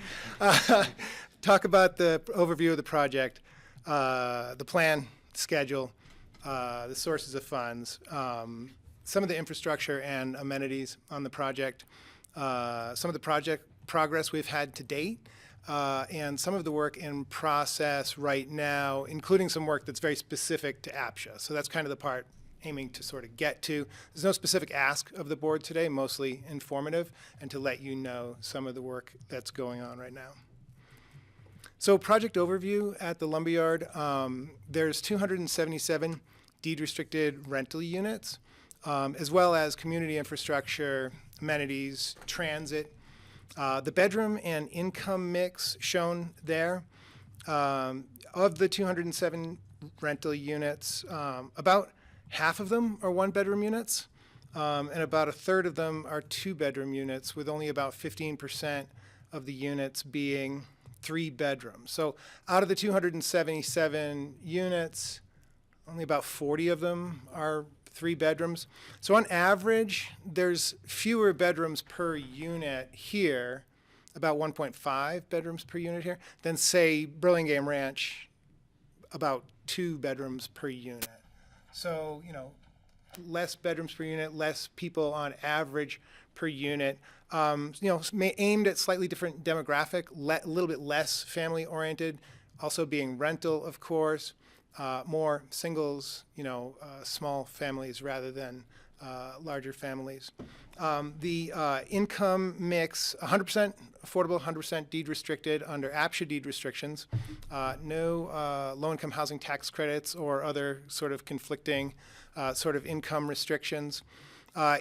Talk about the overview of the project, the plan, schedule, the sources of funds, some of the infrastructure and amenities on the project, some of the project progress we've had to date, and some of the work in process right now, including some work that's very specific to APCHA. So that's kind of the part aiming to sort of get to. There's no specific ask of the board today, mostly informative, and to let you know some of the work that's going on right now. So project overview at the Lumberyard, there's 277 deed-restricted rental units, as well as community infrastructure, amenities, transit. The bedroom and income mix shown there, of the 207 rental units, about half of them are one-bedroom units, and about a third of them are two-bedroom units, with only about 15% of the units being three bedrooms. So out of the 277 units, only about 40 of them are three bedrooms. So on average, there's fewer bedrooms per unit here, about 1.5 bedrooms per unit here, than say Burlingame Ranch, about 2 bedrooms per unit. So, you know, less bedrooms per unit, less people on average per unit. You know, aimed at slightly different demographic, a little bit less family oriented, also being rental, of course. More singles, you know, small families rather than larger families. The income mix, 100% affordable, 100% deed restricted under APCHA deed restrictions. No low-income housing tax credits or other sort of conflicting sort of income restrictions.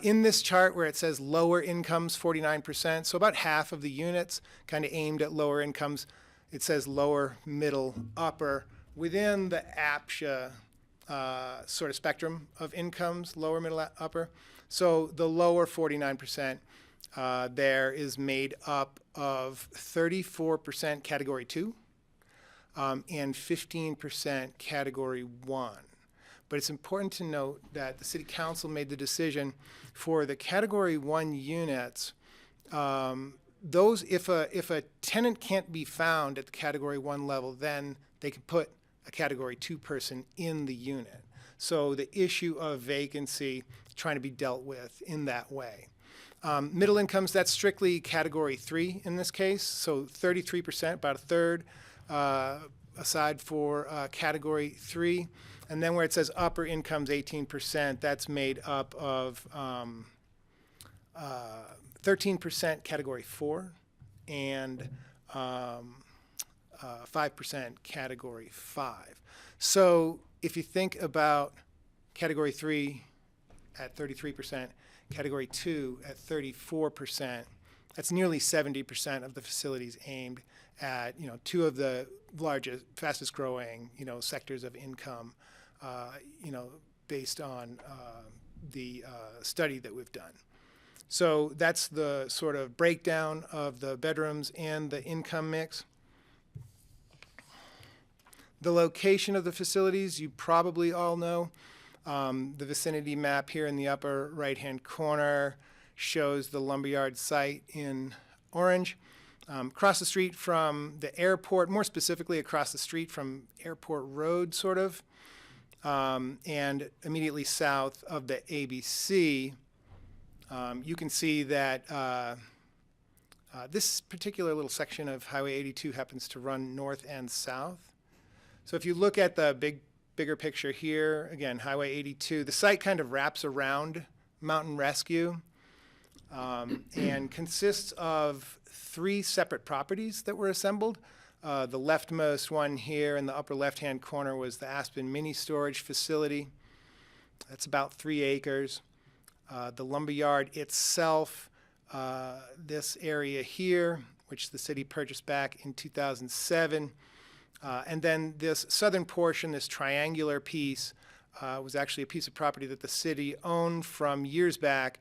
In this chart where it says lower incomes, 49%, so about half of the units kind of aimed at lower incomes. It says lower, middle, upper. Within the APCHA sort of spectrum of incomes, lower, middle, upper. So the lower 49% there is made up of 34% category 2 and 15% category 1. But it's important to note that the City Council made the decision for the category 1 units, those, if a tenant can't be found at the category 1 level, then they can put a category 2 person in the unit. So the issue of vacancy trying to be dealt with in that way. Middle incomes, that's strictly category 3 in this case. So 33%, about a third, aside for category 3. And then where it says upper incomes, 18%, that's made up of 13% category 4 and 5% category 5. So if you think about category 3 at 33%, category 2 at 34%, That's nearly 70% of the facilities aimed at, two of the largest, fastest growing, sectors of income, based on the study that we've done. So that's the sort of breakdown of the bedrooms and the income mix. The location of the facilities, you probably all know. The vicinity map here in the upper right-hand corner shows the Lumberyard site in orange. Across the street from the airport, more specifically across the street from Airport Road, sort of, and immediately south of the ABC, you can see that this particular little section of Highway 82 happens to run north and south. So if you look at the bigger picture here, again, Highway 82, the site kind of wraps around Mountain Rescue and consists of 3 separate properties that were assembled. The leftmost one here in the upper left-hand corner was the Aspen Mini Storage Facility. That's about 3 acres. The Lumberyard itself, this area here, which the city purchased back in 2007, and then this southern portion, this triangular piece, was actually a piece of property that the city owned from years back,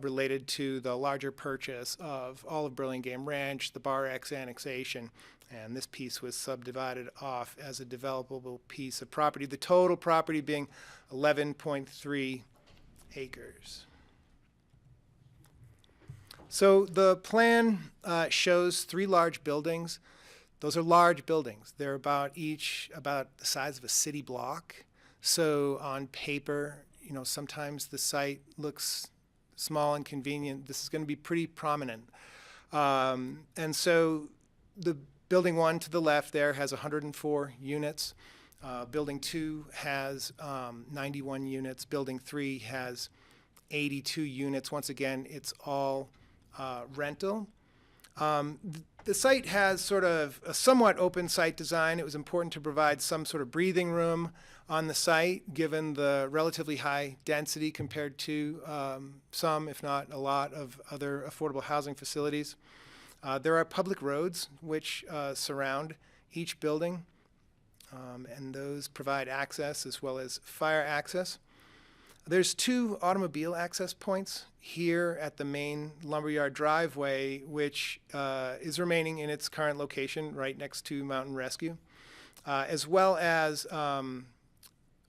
related to the larger purchase of all of Burlingame Ranch, the Bar X annexation, and this piece was subdivided off as a developable piece of property, the total property being 11.3 acres. So the plan shows 3 large buildings. Those are large buildings. They're each about the size of a city block. So on paper, sometimes the site looks small and convenient. This is going to be pretty prominent. And so the building 1 to the left there has 104 units. Building 2 has 91 units. Building 3 has 82 units. Once again, it's all rental. The site has sort of a somewhat open site design. It was important to provide some sort of breathing room on the site, given the relatively high density compared to some, if not a lot, of other affordable housing facilities. There are public roads which surround each building, and those provide access as well as fire access. There's 2 automobile access points here at the main Lumberyard driveway, which is remaining in its current location right next to Mountain Rescue, as well as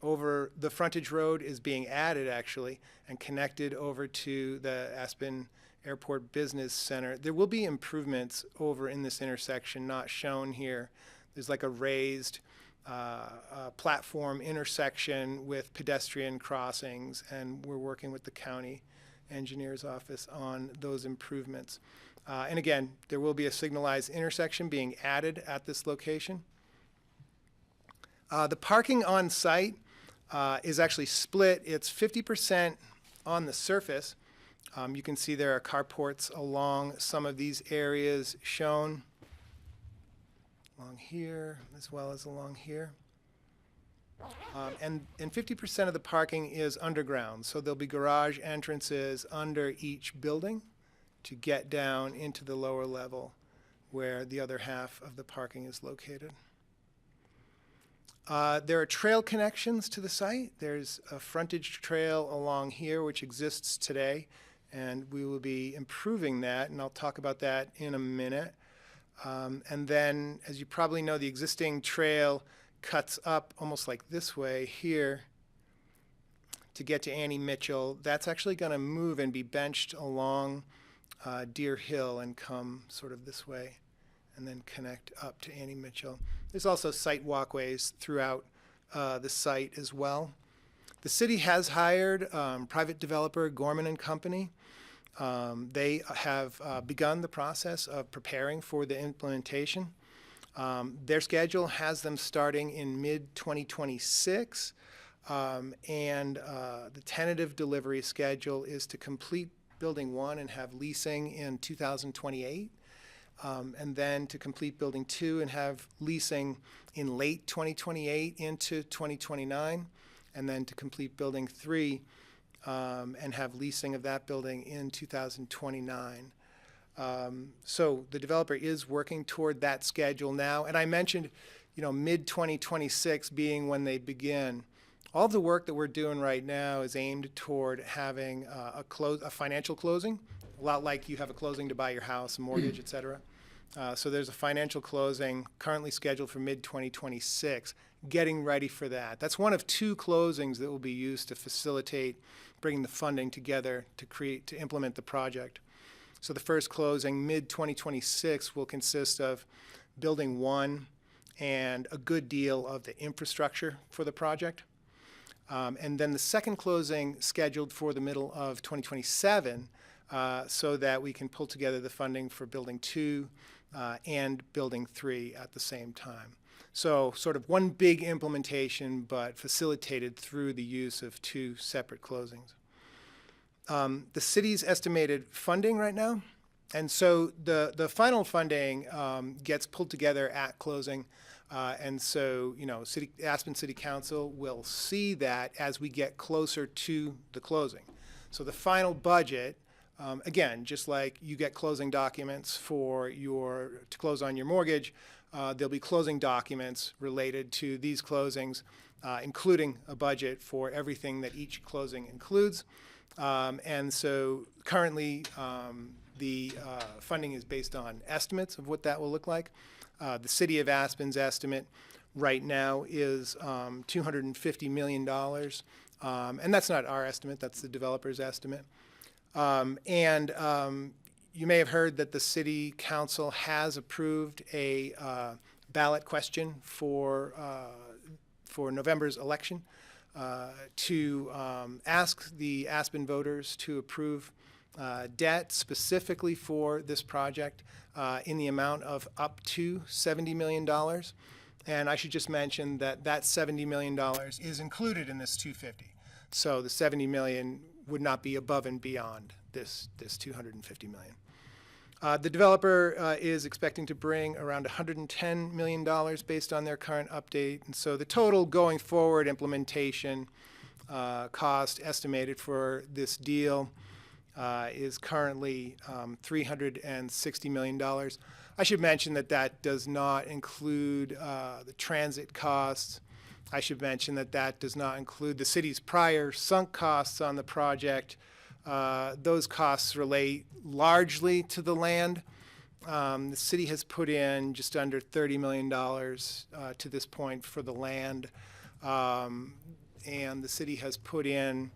over the frontage road is being added, actually, and connected over to the Aspen Airport Business Center. There will be improvements over in this intersection, not shown here. There's like a raised platform intersection with pedestrian crossings, and we're working with the county engineer's office on those improvements. And again, there will be a signalized intersection being added at this location. The parking on site is actually split. It's 50% on the surface. You can see there are carports along some of these areas shown, along here as well as along here. And 50% of the parking is underground, so there'll be garage entrances under each building to get down into the lower level where the other half of the parking is located. There are trail connections to the site. There's a frontage trail along here which exists today, and we will be improving that, and I'll talk about that in a minute. And then, as you probably know, the existing trail cuts up almost like this way here to get to Annie Mitchell. That's actually going to move and be benched along Deer Hill and come sort of this way and then connect up to Annie Mitchell. There's also site walkways throughout the site as well. The city has hired private developer Gorman and Company. They have begun the process of preparing for the implementation. Their schedule has them starting in mid-2026, and the tentative delivery schedule is to complete Building 1 and have leasing in 2028, and then to complete Building 2 and have leasing in late 2028 into 2029, and then to complete Building 3 and have leasing of that building in 2029. So the developer is working toward that schedule now. And I mentioned, mid-2026 being when they begin. All the work that we're doing right now is aimed toward having a financial closing, a lot like you have a closing to buy your house, a mortgage, et cetera. So there's a financial closing currently scheduled for mid-2026, getting ready for that. That's one of 2 closings that will be used to facilitate bringing the funding together to implement the project. So the first closing, mid-2026, will consist of building 1 and a good deal of the infrastructure for the project. And then the second closing scheduled for the middle of 2027 so that we can pull together the funding for building 2 and building 3 at the same time. So sort of one big implementation, but facilitated through the use of 2 separate closings. The city's estimated funding right now, and so the final funding gets pulled together at closing. And so, Aspen City Council will see that as we get closer to the closing. So the final budget, again, just like you get closing documents to close on your mortgage, there'll be closing documents related to these closings, including a budget for everything that each closing includes. And so currently, the funding is based on estimates of what that will look like. The City of Aspen's estimate right now is $250 million. And that's not our estimate, that's the developer's estimate. You may have heard that the City Council has approved a ballot question for November's election to ask the Aspen voters to approve debt specifically for this project in the amount of up to $70 million. And I should just mention that that $70 million is included in this 250. So the $70 million would not be above and beyond this $250 million. The developer is expecting to bring around $110 million based on their current update. And so the total going forward implementation cost estimated for this deal is currently $360 million. I should mention that that does not include the transit costs. I should mention that that does not include the city's prior sunk costs on the project. Those costs relate largely to the land. The city has put in just under $30 million to this point for the land. And the city has put in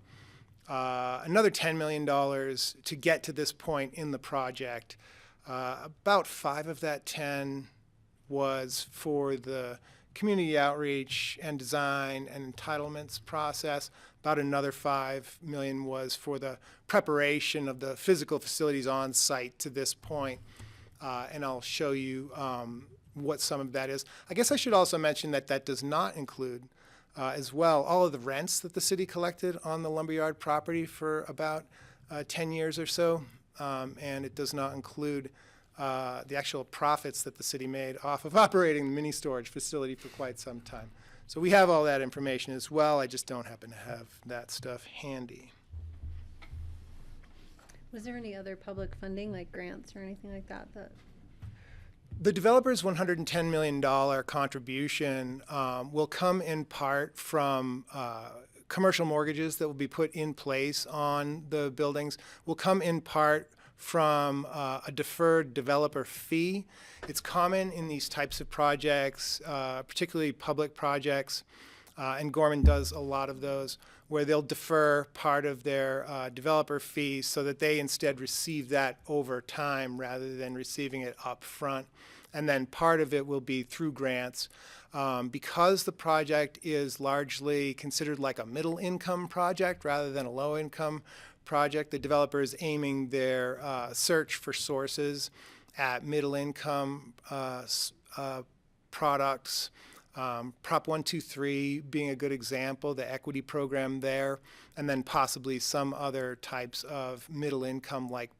another $10 million to get to this point in the project. About 5 of that 10 was for the community outreach and design and entitlements process. About another $5 million was for the preparation of the physical facilities on site to this point. And I'll show you what some of that is. I guess I should also mention that that does not include as well all of the rents that the city collected on the Lumberyard property for about 10 years or so. And it does not include the actual profits that the city made off of operating the mini storage facility for quite some time. So we have all that information as well. I just don't happen to have that stuff handy. Was there any other public funding, like grants or anything like that? The developer's $110 million contribution will come in part from commercial mortgages that will be put in place on the buildings, will come in part from a deferred developer fee. It's common in these types of projects, particularly public projects, and Gorman does a lot of those, where they'll defer part of their developer fees so that they instead receive that over time rather than receiving it up front. And then part of it will be through grants. Because the project is largely considered like a middle income project rather than a low income project, the developer is aiming their search for sources at middle income products. Prop 123 being a good example, the equity program there, and then possibly some other types of middle income like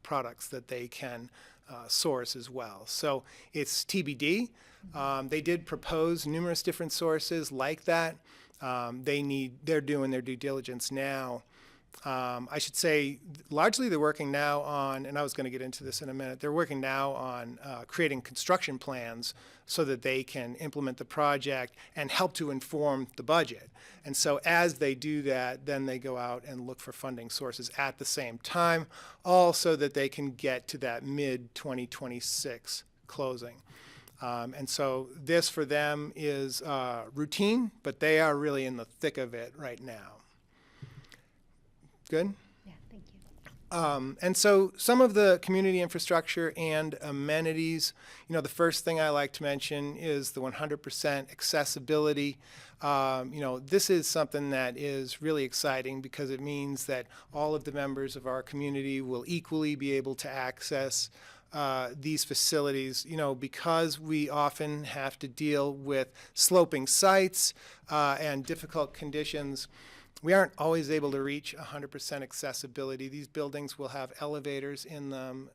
products that they can source as well. So it's TBD. They did propose numerous different sources like that. They're doing their due diligence now. I should say, largely they're working now on, and I was going to get into this in a minute, they're working now on creating construction plans so that they can implement the project and help to inform the budget. And so as they do that, then they go out and look for funding sources at the same time, all so that they can get to that mid-2026 closing. And so this for them is routine, but they are really in the thick of it right now. Good? Yeah, thank you. And so some of the community infrastructure and amenities, the first thing I like to mention is the 100% accessibility. This is something that is really exciting because it means that all of the members of our community will equally be able to access these facilities, because we often have to deal with sloping sites and difficult conditions. We aren't always able to reach 100% accessibility. These buildings will have elevators in them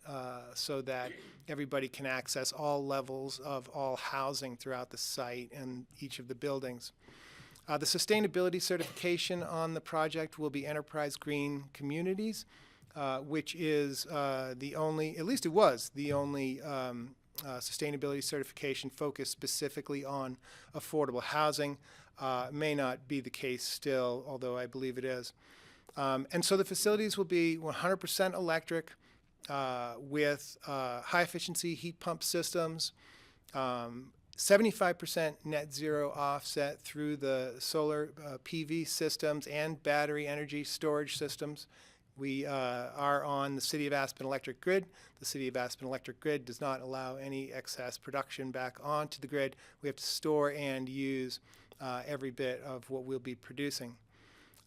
so that everybody can access all levels of all housing throughout the site and each of the buildings. The sustainability certification on the project will be Enterprise Green Communities, which is the only, at least it was, the only sustainability certification focused specifically on affordable housing. May not be the case still, although I believe it is. And so the facilities will be 100% electric with high efficiency heat pump systems, 75% net zero offset through the solar PV systems and battery energy storage systems. We are on the City of Aspen electric grid. The City of Aspen electric grid does not allow any excess production back onto the grid. We have to store and use every bit of what we'll be producing.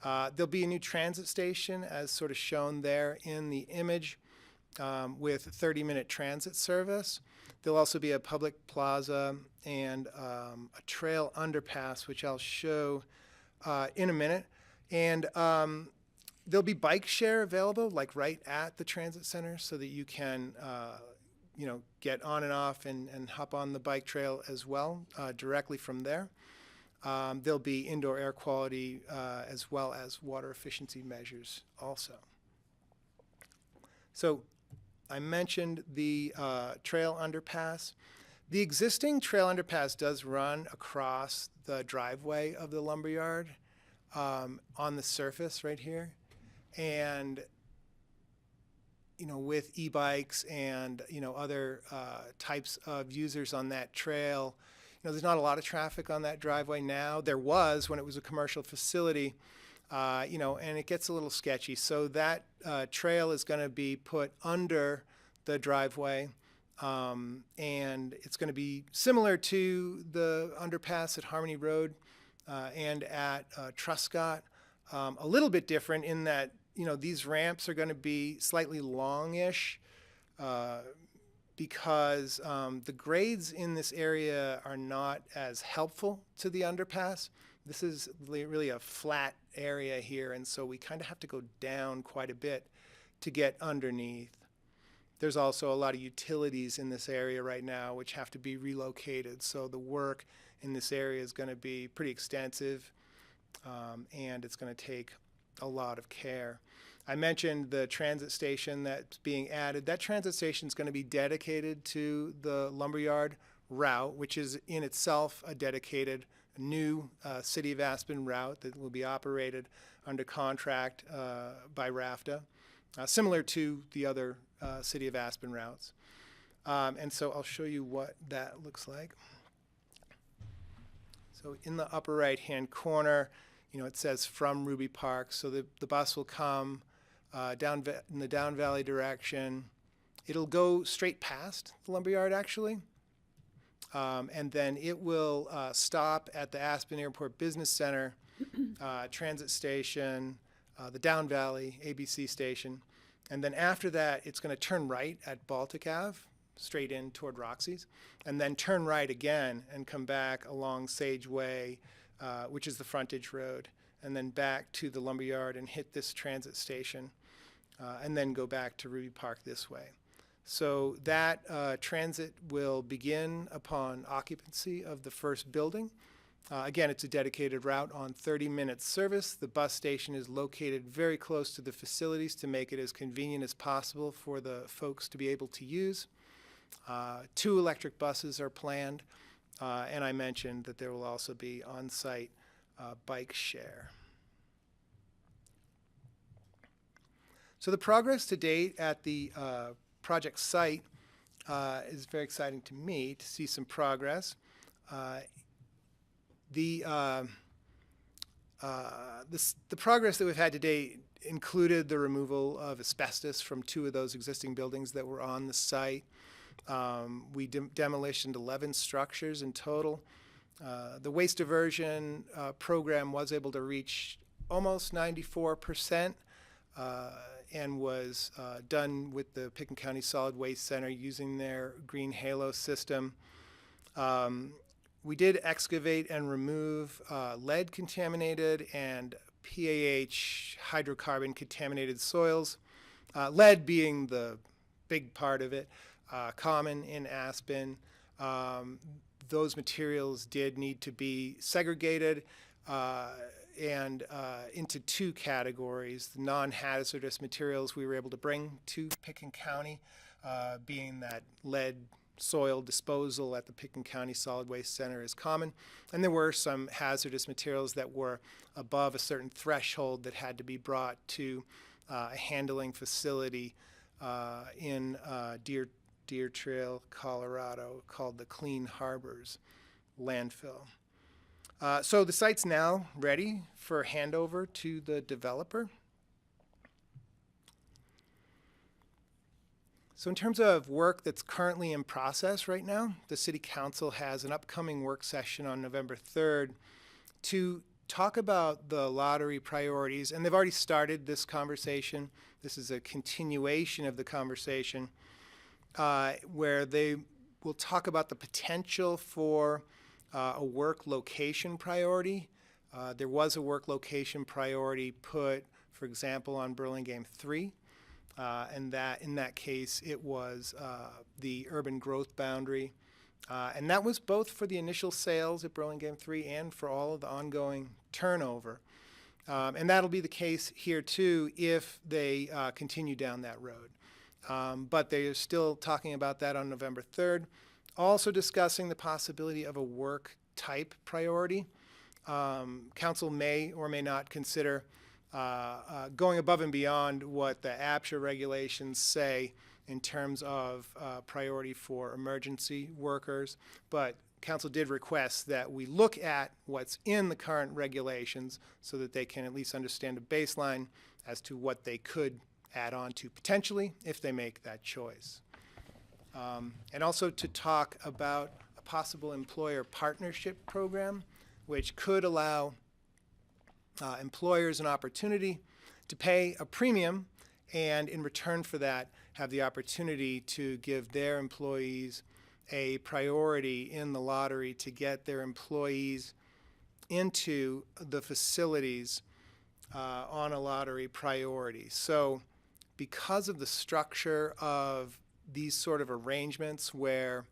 There'll be a new transit station, as sort of shown there in the image, with 30-minute transit service. There'll also be a public plaza and a trail underpass, which I'll show in a minute. And there'll be bike share available, like right at the transit center, so that you can get on and off and hop on the bike trail as well, directly from there. There'll be indoor air quality as well as water efficiency measures also. So I mentioned the trail underpass. The existing trail underpass does run across the driveway of the Lumberyard on the surface right here. And with e-bikes and other types of users on that trail, there's not a lot of traffic on that driveway now. There was when it was a commercial facility, and it gets a little sketchy. So that trail is going to be put under the driveway, and it's going to be similar to the underpass at Harmony Road and at Truscott. A little bit different in that, these ramps are going to be slightly longish, because the grades in this area are not as helpful to the underpass. This is really a flat area here, and so we kind of have to go down quite a bit to get underneath. There's also a lot of utilities in this area right now which have to be relocated, so the work in this area is going to be pretty extensive, and it's going to take a lot of care. I mentioned the transit station that's being added. That transit station is going to be dedicated to the Lumberyard route, which is in itself a dedicated new City of Aspen route that will be operated under contract by RAFTA, similar to the other City of Aspen routes. And so I'll show you what that looks like. So in the upper right-hand corner, it says from Ruby Park. So the bus will come down in the down valley direction. It'll go straight past the Lumberyard, actually. And then it will stop at the Aspen Airport Business Center, transit station, the down valley ABC station. And then after that, it's going to turn right at Baltic Ave, straight in toward Roxy's, and then turn right again and come back along Sage Way, which is the frontage road, and then back to the Lumberyard and hit this transit station, and then go back to Ruby Park this way. So that transit will begin upon occupancy of the first building, Again, it's a dedicated route on 30-minute service. The bus station is located very close to the facilities to make it as convenient as possible for the folks to be able to use. 2 electric buses are planned, and I mentioned that there will also be on-site bike share. So the progress to date at the project site is very exciting to me to see some progress. The progress that we've had to date included the removal of asbestos from 2 of those existing buildings that were on the site. We demolished 11 structures in total. The waste diversion program was able to reach almost 94%. And was done with the Pitkin County Solid Waste Center using their Green Halo system. We did excavate and remove lead contaminated and PAH hydrocarbon contaminated soils. Lead being the big part of it, common in Aspen. Those materials did need to be segregated and into 2 categories. The non-hazardous materials we were able to bring to Pitkin County, being that lead soil disposal at the Pitkin County Solid Waste Center is common. And there were some hazardous materials that were above a certain threshold that had to be brought to a handling facility in Deer Trail, Colorado, called the Clean Harbors landfill. So the site's now ready for handover to the developer. So in terms of work that's currently in process right now, the City Council has an upcoming work session on November 3rd to talk about the lottery priorities. And they've already started this conversation. This is a continuation of the conversation where they will talk about the potential for a work location priority. There was a work location priority put, for example, on Burlingame 3, and that in that case it was the urban growth boundary, and that was both for the initial sales at Burlingame 3 and for all of the ongoing turnover. And that'll be the case here too if they continue down that road. But they're still talking about that on November 3rd. Also discussing the possibility of a work type priority. Council may or may not consider going above and beyond what the APCHA regulations say in terms of priority for emergency workers. But Council did request that we look at what's in the current regulations so that they can at least understand a baseline as to what they could add on to potentially if they make that choice. And also to talk about a possible employer partnership program, which could allow employers an opportunity to pay a premium and in return for that have the opportunity to give their employees a priority in the lottery to get their employees into the facilities on a lottery priority. So because of the structure of these sort of arrangements where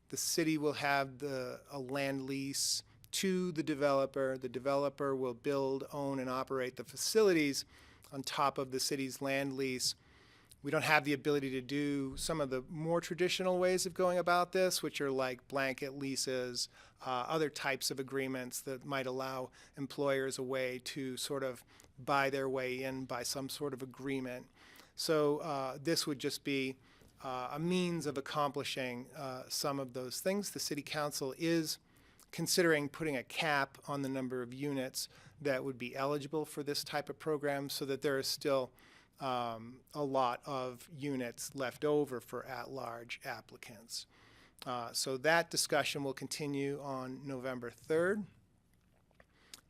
the city will have a land lease to the developer will build, own, and operate the facilities on top of the city's land lease. We don't have the ability to do some of the more traditional ways of going about this, which are like blanket leases, other types of agreements that might allow employers a way to sort of buy their way in by some sort of agreement. So this would just be a means of accomplishing some of those things. The City Council is considering putting a cap on the number of units that would be eligible for this type of program so that there is still a lot of units left over for at-large applicants. So that discussion will continue on November 3rd.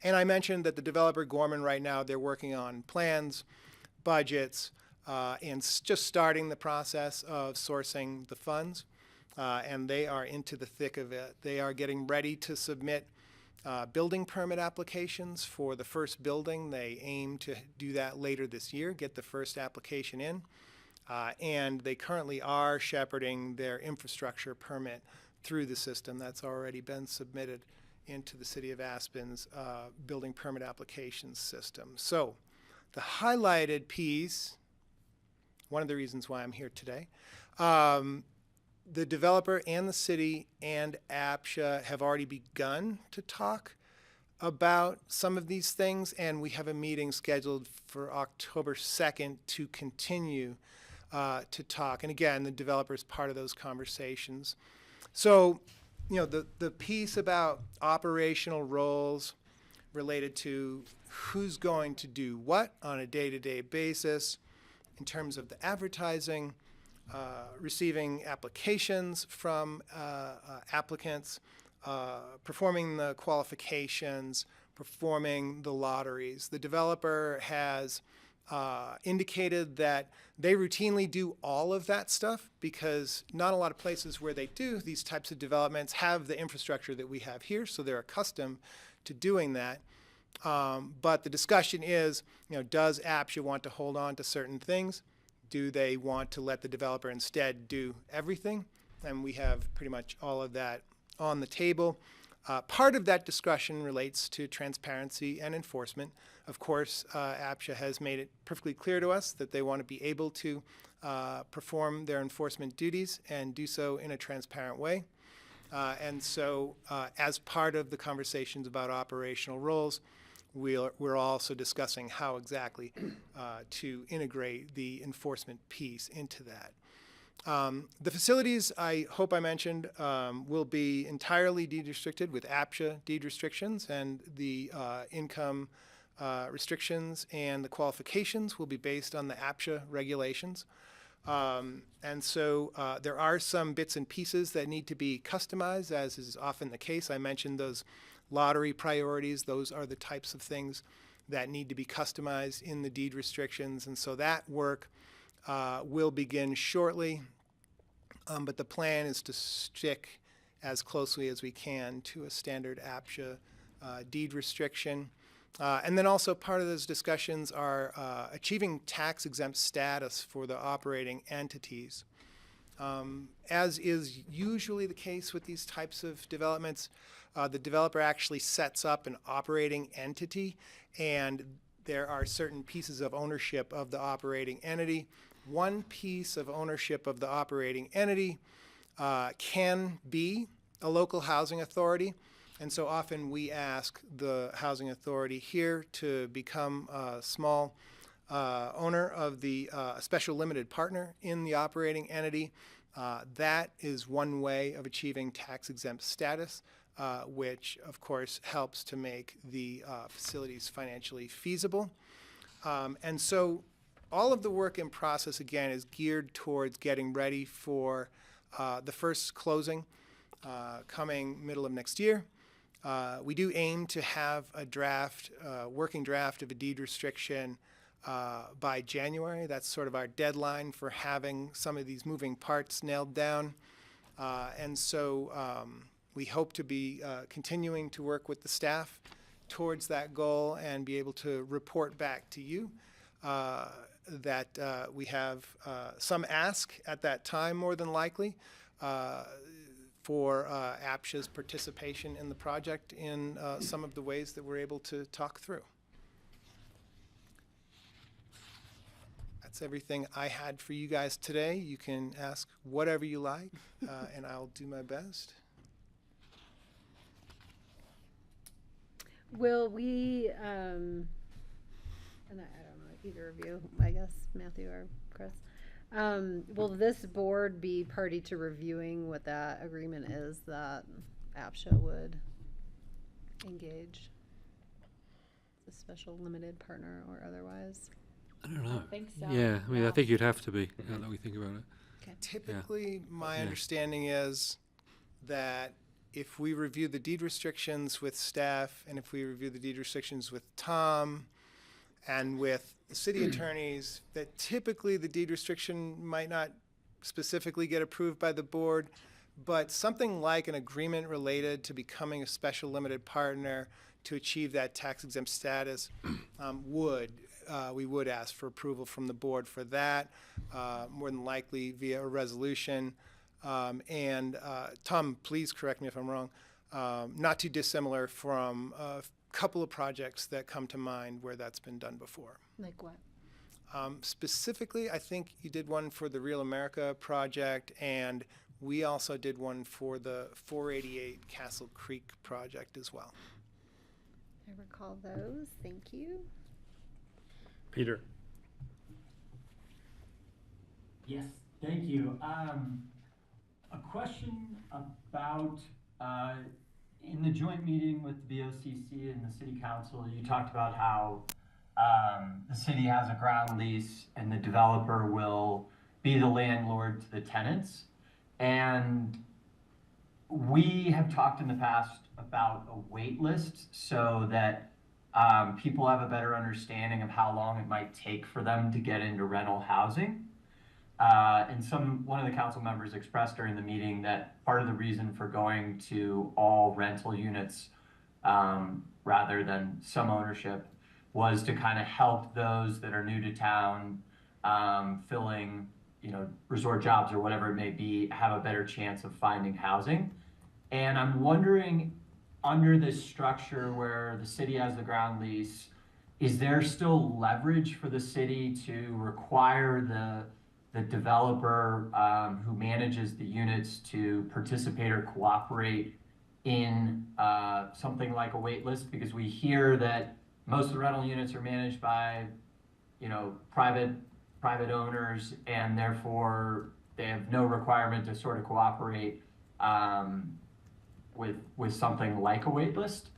And I mentioned that the developer, Gorman, right now, they're working on plans, budgets, and just starting the process of sourcing the funds. And they are into the thick of it. They are getting ready to submit building permit applications for the first building. They aim to do that later this year, get the first application in. And they currently are shepherding their infrastructure permit through the system. That's already been submitted into the City of Aspen's building permit application system. So the highlighted piece, one of the reasons why I'm here today, the developer and the city and APCHA have already begun to talk about some of these things, and we have a meeting scheduled for October 2nd to continue to talk. And again, the developer is part of those conversations. So, you know, the piece about operational roles related to who's going to do what on a day-to-day basis in terms of the advertising, receiving applications from applicants, performing the qualifications, performing the lotteries. The developer has indicated that they routinely do all of that stuff because not a lot of places where they do these types of developments have the infrastructure that we have here, so they're accustomed to doing that. But the discussion is, you know, does APCHA want to hold on to certain things? Do they want to let the developer instead do everything? And we have pretty much all of that on the table. Part of that discussion relates to transparency and enforcement. Of course, APCHA has made it perfectly clear to us that they want to be able to perform their enforcement duties and do so in a transparent way. And so as part of the conversations about operational roles, we're also discussing how exactly to integrate the enforcement piece into that. The facilities, I hope I mentioned, will be entirely deed restricted with APCHA deed restrictions, and the income restrictions and the qualifications will be based on the APCHA regulations. And so there are some bits and pieces that need to be customized, as is often the case. I mentioned those lottery priorities. Those are the types of things that need to be customized in the deed restrictions. And so that work will begin shortly. But the plan is to stick as closely as we can to a standard APCHA deed restriction. And then also part of those discussions are achieving tax-exempt status for the operating entities. As is usually the case with these types of developments, the developer actually sets up an operating entity, and there are certain pieces of ownership of the operating entity. One piece of ownership of the operating entity can be a local housing authority. And so often we ask the housing authority here to become a small owner of the special limited partner in the operating entity. That is one way of achieving tax-exempt status, which of course helps to make the facilities financially feasible. And so all of the work in process, again, is geared towards getting ready for the first closing coming middle of next year. We do aim to have a draft, working draft of a deed restriction by January. That's sort of our deadline for having some of these moving parts nailed down. And so we hope to be continuing to work with the staff towards that goal and be able to report back to you that we have some ask at that time, more than likely, for APCHA's participation in the project in some of the ways that we're able to talk through. That's everything I had for you guys today. You can ask whatever you like, and I'll do my best. Will we, and I don't know, either of you, I guess, Matthew or Chris, will this board be party to reviewing what that agreement is that APCHA would engage? A special limited partner or otherwise? I don't know. I think so. Yeah, I mean, I Yeah. think you'd have to be, now that we think about it. Typically, my Yeah. understanding is that if we review the deed restrictions with staff, and if we review the deed restrictions with Tom and with the city attorneys, that typically the deed restriction might not specifically get approved by the board, but something like an agreement related to becoming a special limited partner to achieve that tax-exempt status we would ask for approval from the board for that, more than likely via a resolution. And Tom, please correct me if I'm wrong. not too dissimilar from a couple of projects that come to mind where that's been done before. Like what? Specifically, I think you did one for the Real America project, and we also did one for the 488 Castle Creek project as well. I recall those. Thank you. Peter. Yes, thank you. A question about, in the joint meeting with the BOCC and the City Council, you talked about how the city has a ground lease and the developer will be the landlord to the tenants. And we have talked in the past about a wait list so that people have a better understanding of how long it might take for them to get into rental housing. And one of the council members expressed during the meeting that part of the reason for going to all rental units rather than some ownership was to kind of help those that are new to town, filling, resort jobs or whatever it may be, have a better chance of finding housing. And I'm wondering, under this structure where the city has the ground lease, is there still leverage for the city to require the developer who manages the units to participate or cooperate in something like a wait list? Because we hear that most of the rental units are managed by, private owners, and therefore they have no requirement to sort of cooperate with something like a wait list.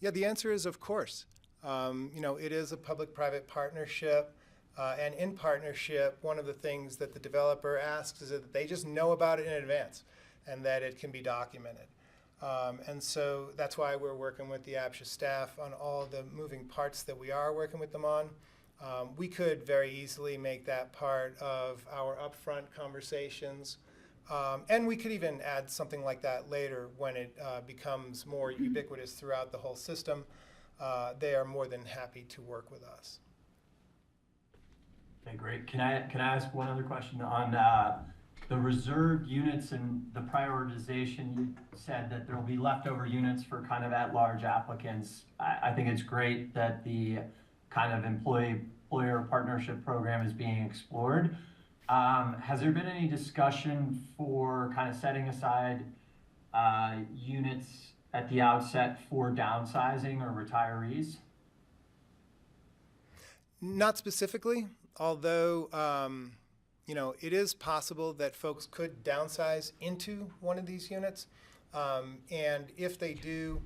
Yeah, the answer is of course. It is a public-private partnership, and in partnership, one of the things that the developer asks is that they just know about it in advance and that it can be documented. And so that's why we're working with the APCHA staff on all the moving parts that we are working with them on. We could very easily make that part of our upfront conversations. And we could even add something like that later when it becomes more ubiquitous throughout the whole system. They are more than happy to work with us. Okay, great. Can I ask one other question on the reserved units and the prioritization? You said that there will be leftover units for kind of at-large applicants. I think it's great that the kind of employer partnership program is being explored. Has there been any discussion for kind of setting aside units at the outset for downsizing or retirees? Not specifically, although it is possible that folks could downsize into one of these units. And if they do,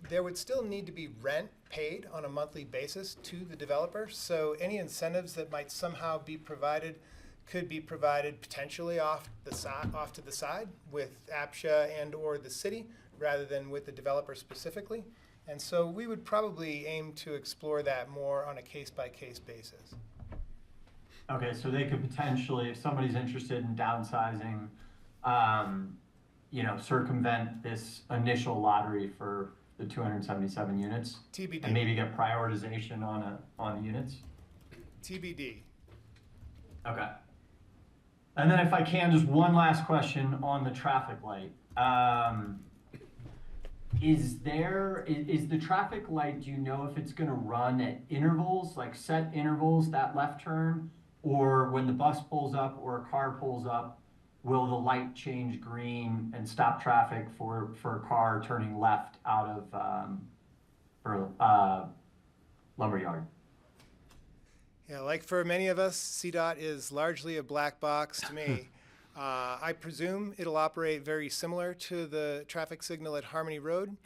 there would still need to be rent paid on a monthly basis to the developer. So any incentives that might somehow be provided could be provided potentially off to the side with APCHA and or the city rather than with the developer specifically. And so we would probably aim to explore that more on a case-by-case basis. Okay, so they could potentially, if somebody's interested in downsizing, circumvent this initial lottery for the 277 units. TBD. And maybe get prioritization on the units. TBD. Okay. And then if I can, just one last question on the traffic light. Is the traffic light, do you know if it's going to run at intervals, like set intervals, that left turn? Or when the bus pulls up or a car pulls up, will the light change green and stop traffic for a car turning left out of Lumberyard? Yeah, like for many of us, CDOT is largely a black box to me. I presume it'll operate very similar to the traffic signal at Harmony Road,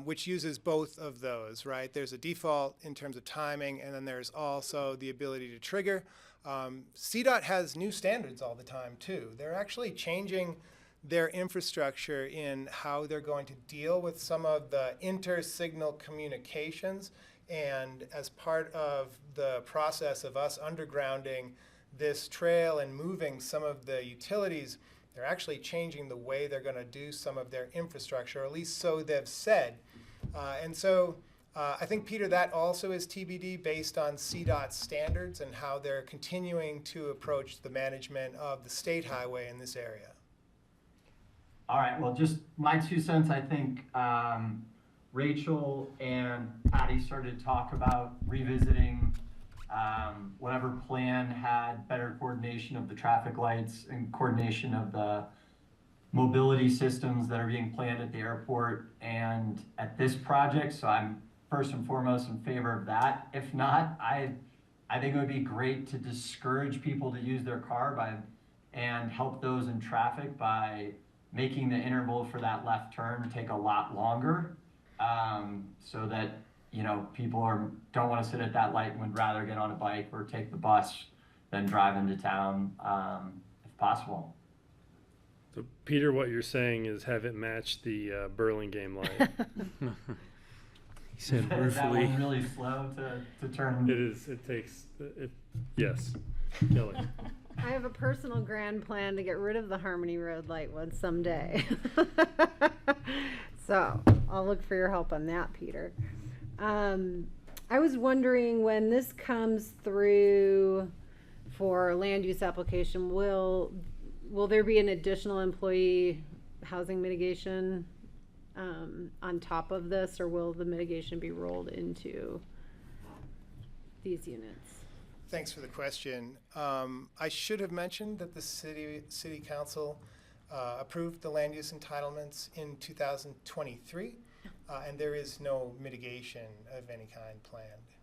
which uses both of those, right? There's a default in terms of timing, and then there's also the ability to trigger. CDOT has new standards all the time, too. They're actually changing their infrastructure in how they're going to deal with some of the inter-signal communications. And as part of the process of us undergrounding this trail and moving some of the utilities, they're actually changing the way they're going to do some of their infrastructure, or at least so they've said. And so I think, Peter, that also is TBD based on CDOT standards and how they're continuing to approach the management of the state highway in this area. All right, well, just my 2 cents, I think Rachel and Patty started to talk about revisiting whatever plan had better coordination of the traffic lights and coordination of the mobility systems that are being planned at the airport and at this project. So I'm first and foremost in favor of that. If not, I think it would be great to discourage people to use their car and help those in traffic by making the interval for that left turn take a lot longer, so that, you know, people don't want to sit at that light and would rather get on a bike or take the bus than drive into town, if possible. So Peter, what you're saying is have it match the Burlingame light. He said Is that ruefully. one really slow to turn? It is, it takes, yes, Kelly. I have a personal grand plan to get rid of the Harmony Road light one someday. So I'll look for your help on that, Peter. I was wondering, when this comes through for land use application, will there be an additional employee housing mitigation on top of this, or will the mitigation be rolled into these units? Thanks for the question. I should have mentioned that the city council approved the land use entitlements in 2023, and there is no mitigation of any kind planned.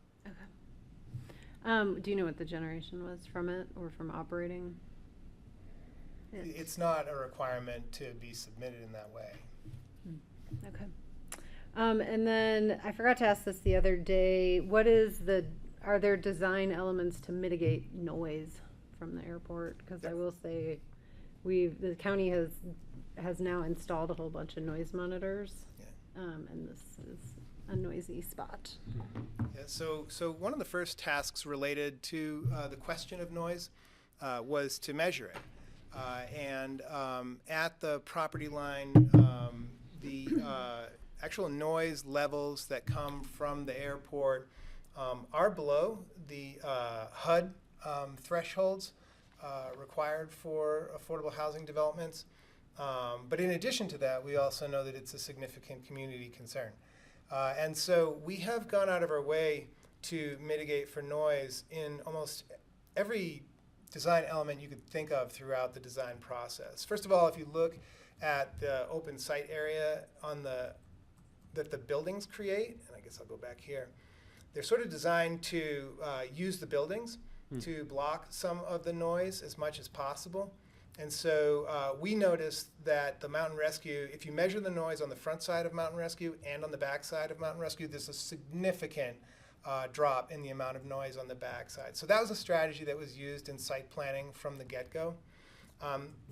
Okay. Do you know what the generation was from it, or from operating? It's not a requirement to be submitted in that way. Okay. And then I forgot to ask this the other day. Are there design elements to mitigate noise from the airport? Because I will say, the county has now installed a whole bunch of noise monitors, and this is a noisy spot. Yeah, so one of the first tasks related to the question of noise was to measure it. And at the property line, the actual noise levels that come from the airport are below the HUD thresholds required for affordable housing developments. But in addition to that, we also know that it's a significant community concern. And so we have gone out of our way to mitigate for noise in almost every design element you could think of throughout the design process. First of all, if you look at the open site area that the buildings create, and I guess I'll go back here, they're sort of designed to use the buildings to block some of the noise as much as possible. And so we noticed that the Mountain Rescue, if you measure the noise on the front side of Mountain Rescue and on the back side of Mountain Rescue, there's a significant drop in the amount of noise on the back side. So that was a strategy that was used in site planning from the get-go.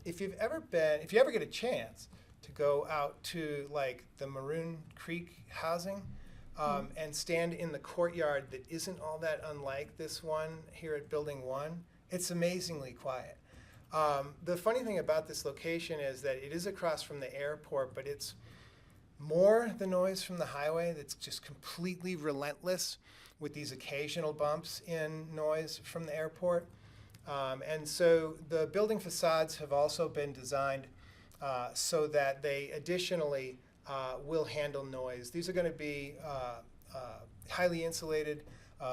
If you ever get a chance to go out to like the Maroon Creek housing and stand in the courtyard that isn't all that unlike this one here at Building 1, it's amazingly quiet. The funny thing about this location is that it is across from the airport, but it's more the noise from the highway that's just completely relentless, with these occasional bumps in noise from the airport. And so the building facades have also been designed so that they additionally will handle noise. These are going to be highly insulated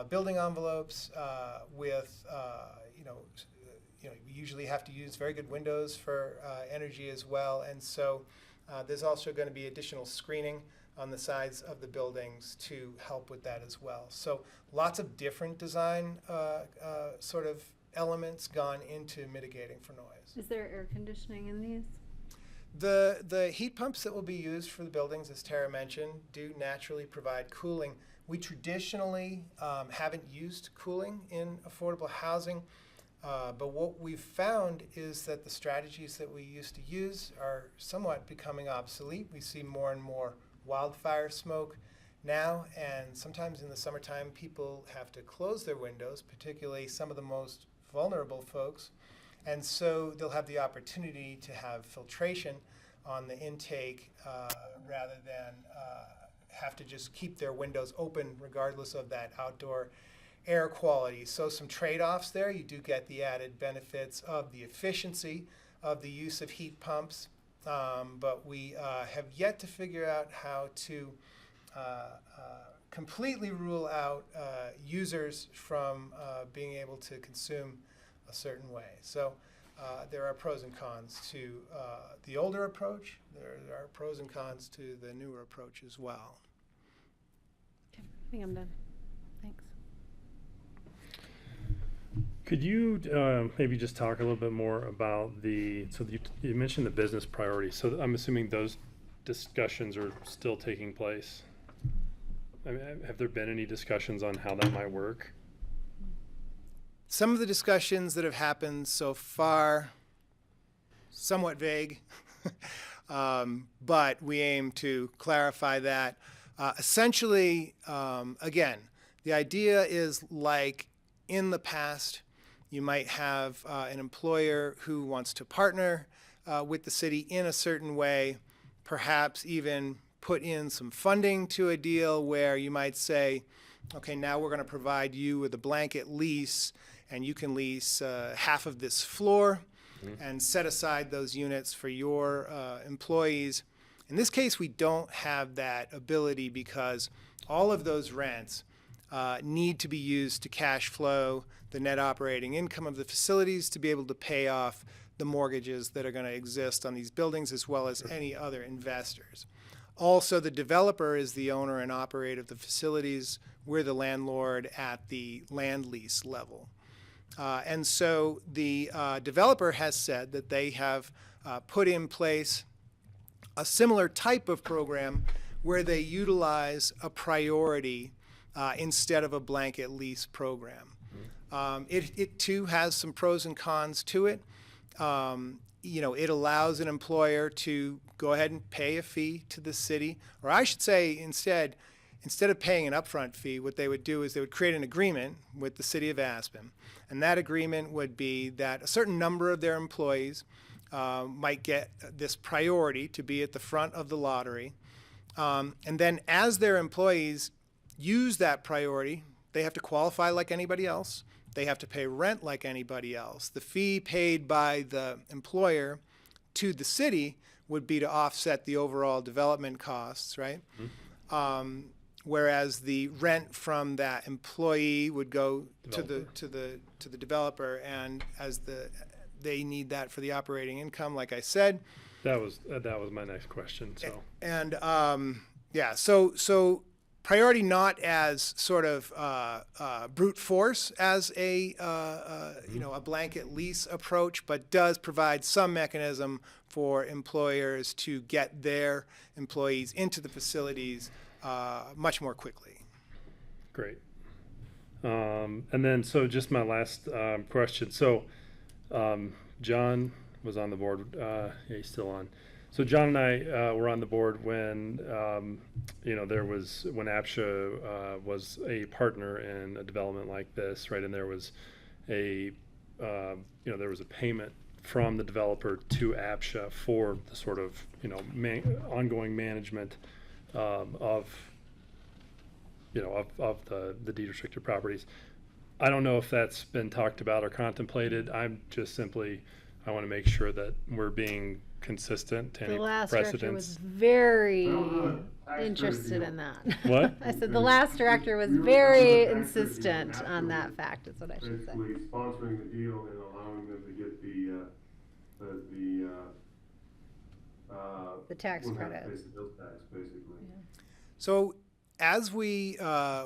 building envelopes with, we usually have to use very good windows for energy as well. And so there's also going to be additional screening on the sides of the buildings to help with that as well. So lots of different design sort of elements gone into mitigating for noise. Is there air conditioning in these? The heat pumps that will be used for the buildings, as Tara mentioned, do naturally provide cooling. We traditionally haven't used cooling in affordable housing, but what we've found is that the strategies that we used to use are somewhat becoming obsolete. We see more and more wildfire smoke now, and sometimes in the summertime people have to close their windows, particularly some of the most vulnerable folks. And so they'll have the opportunity to have filtration on the intake rather than have to just keep their windows open regardless of that outdoor air quality. So some trade-offs there. You do get the added benefits of the efficiency of the use of heat pumps but we have yet to figure out how to completely rule out users from being able to consume a certain way. So there are pros and cons to the older approach. There are pros and cons to the newer approach as well. Okay, I think I'm done. Thanks. Could you maybe just talk a little bit more about so you mentioned the business priorities. So I'm assuming those discussions are still taking place. I mean, have there been any discussions on how that might work? Some of the discussions that have happened so far, somewhat vague, but we aim to clarify that. Essentially, again, the idea is like in the past, you might have an employer who wants to partner with the city in a certain way, perhaps even put in some funding to a deal where you might say, okay, now we're going to provide you with a blanket lease, and you can lease half of this floor and set aside those units for your employees. In this case, we don't have that ability because all of those rents need to be used to cash flow the net operating income of the facilities to be able to pay off the mortgages that are going to exist on these buildings, as well as any other investors. Also, the developer is the owner and operator of the facilities. We're the landlord at the land lease level. And so the developer has said that they have put in place a similar type of program where they utilize a priority instead of a blanket lease program. It too has some pros and cons to it. It allows an employer to go ahead and pay a fee to the city, or I should say instead of paying an upfront fee, what they would do is they would create an agreement with the City of Aspen, and that agreement would be that a certain number of their employees might get this priority to be at the front of the lottery, and then as their employees use that priority, they have to qualify like anybody else. They have to pay rent like anybody else. The fee paid by the employer to the city would be to offset the overall development costs, right? Mm-hmm. Whereas the rent from that employee would go to the developer, and as they need that for the operating income, like I said. That was my next question. So so priority not as sort of brute force as a blanket lease approach, but does provide some mechanism for employers to get their employees into the facilities much more quickly. Great. And then, so just my last question. So John was on the board. Yeah, he's still on. So John and I were on the board when, there was, when APCHA was a partner in a development like this, right? And there was there was a payment from the developer to APCHA for the sort of, ongoing management of the deed-restricted properties. I don't know if that's been talked about or contemplated. I'm just simply, I want to make sure that we're being consistent to any The last precedents. director was very interested in that. What? I said the last director was very insistent on that fact, is what I should say. Basically sponsoring the deal and allowing them to get The tax credit. Sales tax, basically. Yeah. So as we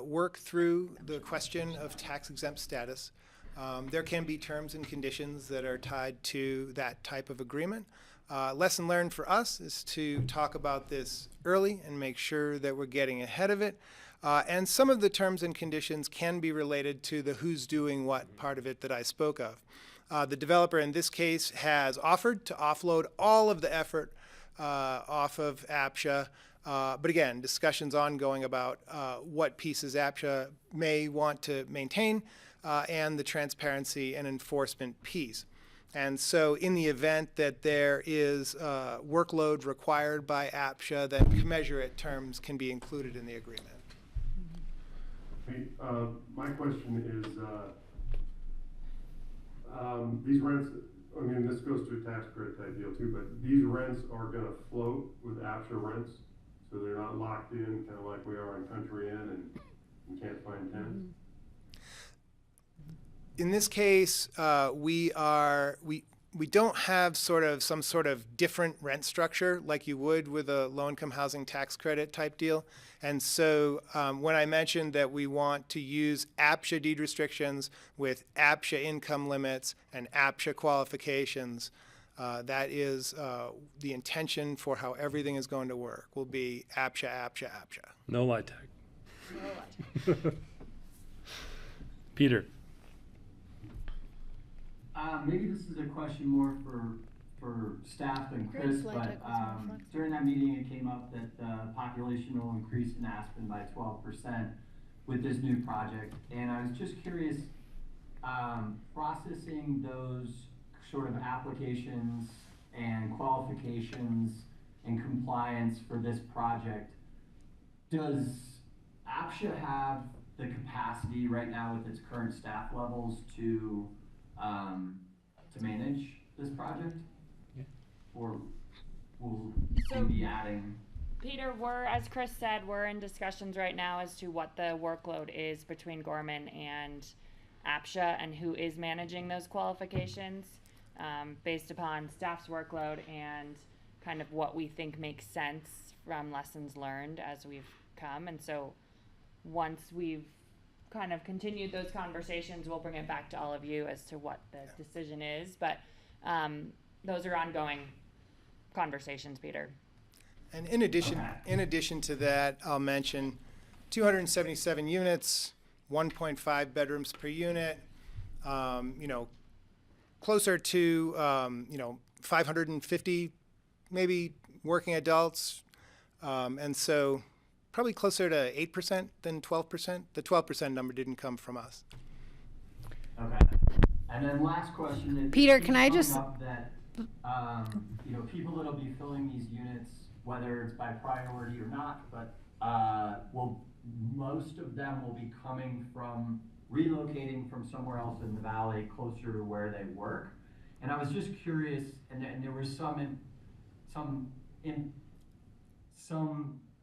work through the question of tax-exempt status, there can be terms and conditions that are tied to that type of agreement. Lesson learned for us is to talk about this early and make sure that we're getting ahead of it. And some of the terms and conditions can be related to the who's doing what part of it that I spoke of. The developer in this case has offered to offload all of the effort off of APCHA. But again, discussions ongoing about what pieces APCHA may want to maintain and the transparency and enforcement piece. And so in the event that there is workload required by APCHA, then commensurate terms can be included in the agreement. Hey, my question is, these rents I mean, this goes to a tax credit type deal too, but these rents are gonna float with APCHA rents, so they're not locked in, kinda like we are in Country Inn and you can't find tenants. In this case, we don't have some sort of different rent structure like you would with a low-income housing tax credit type deal. And so when I mentioned that we want to use APCHA deed restrictions with APCHA income limits and APCHA qualifications, that is the intention for how everything is going to work, will be APCHA, APCHA, APCHA. No lie tag. Peter. Maybe this is a question more for staff than Chris, Chris, but during that meeting it came up that the population will increase in Aspen by 12% with this new project. And I was just curious, processing those sort of applications and qualifications and compliance for this project, does APCHA have the capacity right now with its current staff levels to manage this project? Yeah. Or will So- we be adding? Peter, as Chris said, we're in discussions right now as to what the workload is between Gorman and APCHA and who is managing those qualifications, based upon staff's workload and kind of what we think makes sense from lessons learned as we've come. And so once we've kind of continued those conversations, we'll bring it back to all of you as to what the decision is. But those are ongoing conversations, Peter. And in addition to that, I'll mention 277 units, 1.5 bedrooms per unit, closer to 550 maybe working adults, and so probably closer to 8% than 12%. The 12% number didn't come from us. Okay. And then last question. It Peter, keeps can I coming just- up that, people that'll be filling these units, whether it's by priority or not, but most of them will be coming from relocating from somewhere else in the valley closer to where they work. And I was just curious, and there was some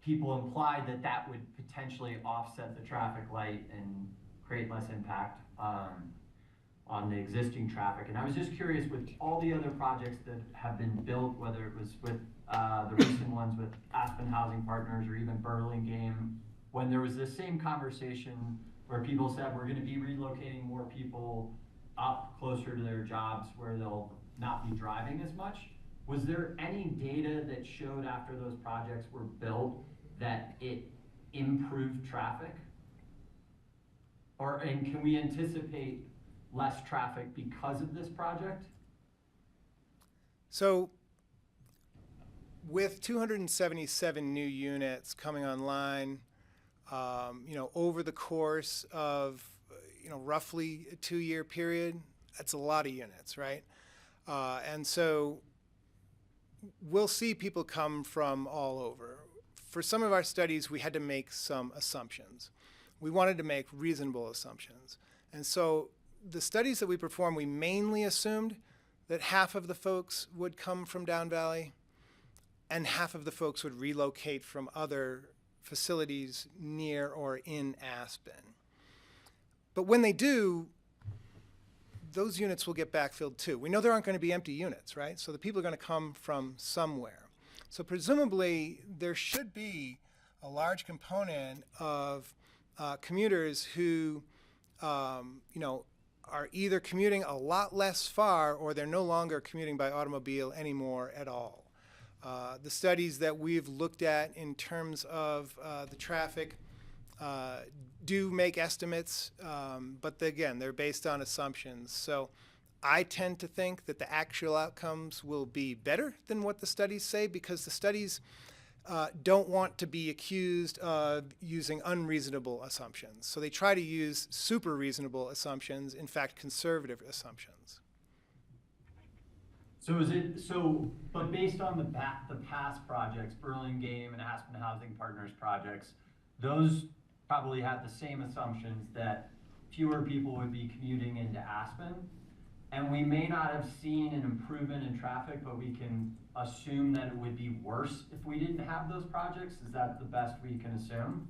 people implied that would potentially offset the traffic light and create less impact on the existing traffic. And I was just curious, with all the other projects that have been built, whether it was with the recent ones with Aspen Housing Partners or even Burlingame, when there was this same conversation where people said we're going to be relocating more people up closer to their jobs where they'll not be driving as much, was there any data that showed after those projects were built that it improved traffic? And can we anticipate less traffic because of this project? So with 277 new units coming online, over the course of, roughly a 2-year period, that's a lot of units, right? And so we'll see people come from all over. For some of our studies, we had to make some assumptions. We wanted to make reasonable assumptions. And so the studies that we performed, we mainly assumed that half of the folks would come from Down Valley and half of the folks would relocate from other facilities near or in Aspen. But when they do, those units will get backfilled too. We know there aren't going to be empty units, right? So the people are going to come from somewhere. So presumably there should be a large component of commuters who, are either commuting a lot less far or they're no longer commuting by automobile anymore at all. The studies that we've looked at in terms of the traffic do make estimates, but again, they're based on assumptions. So I tend to think that the actual outcomes will be better than what the studies say, because the studies don't want to be accused of using unreasonable assumptions. So they try to use super reasonable assumptions, in fact, conservative assumptions. But based on the past projects, Burlingame and Aspen Housing Partners projects, those probably had the same assumptions that fewer people would be commuting into Aspen, and we may not have seen an improvement in traffic, but we can assume that it would be worse if we didn't have those projects? Is that the best we can assume?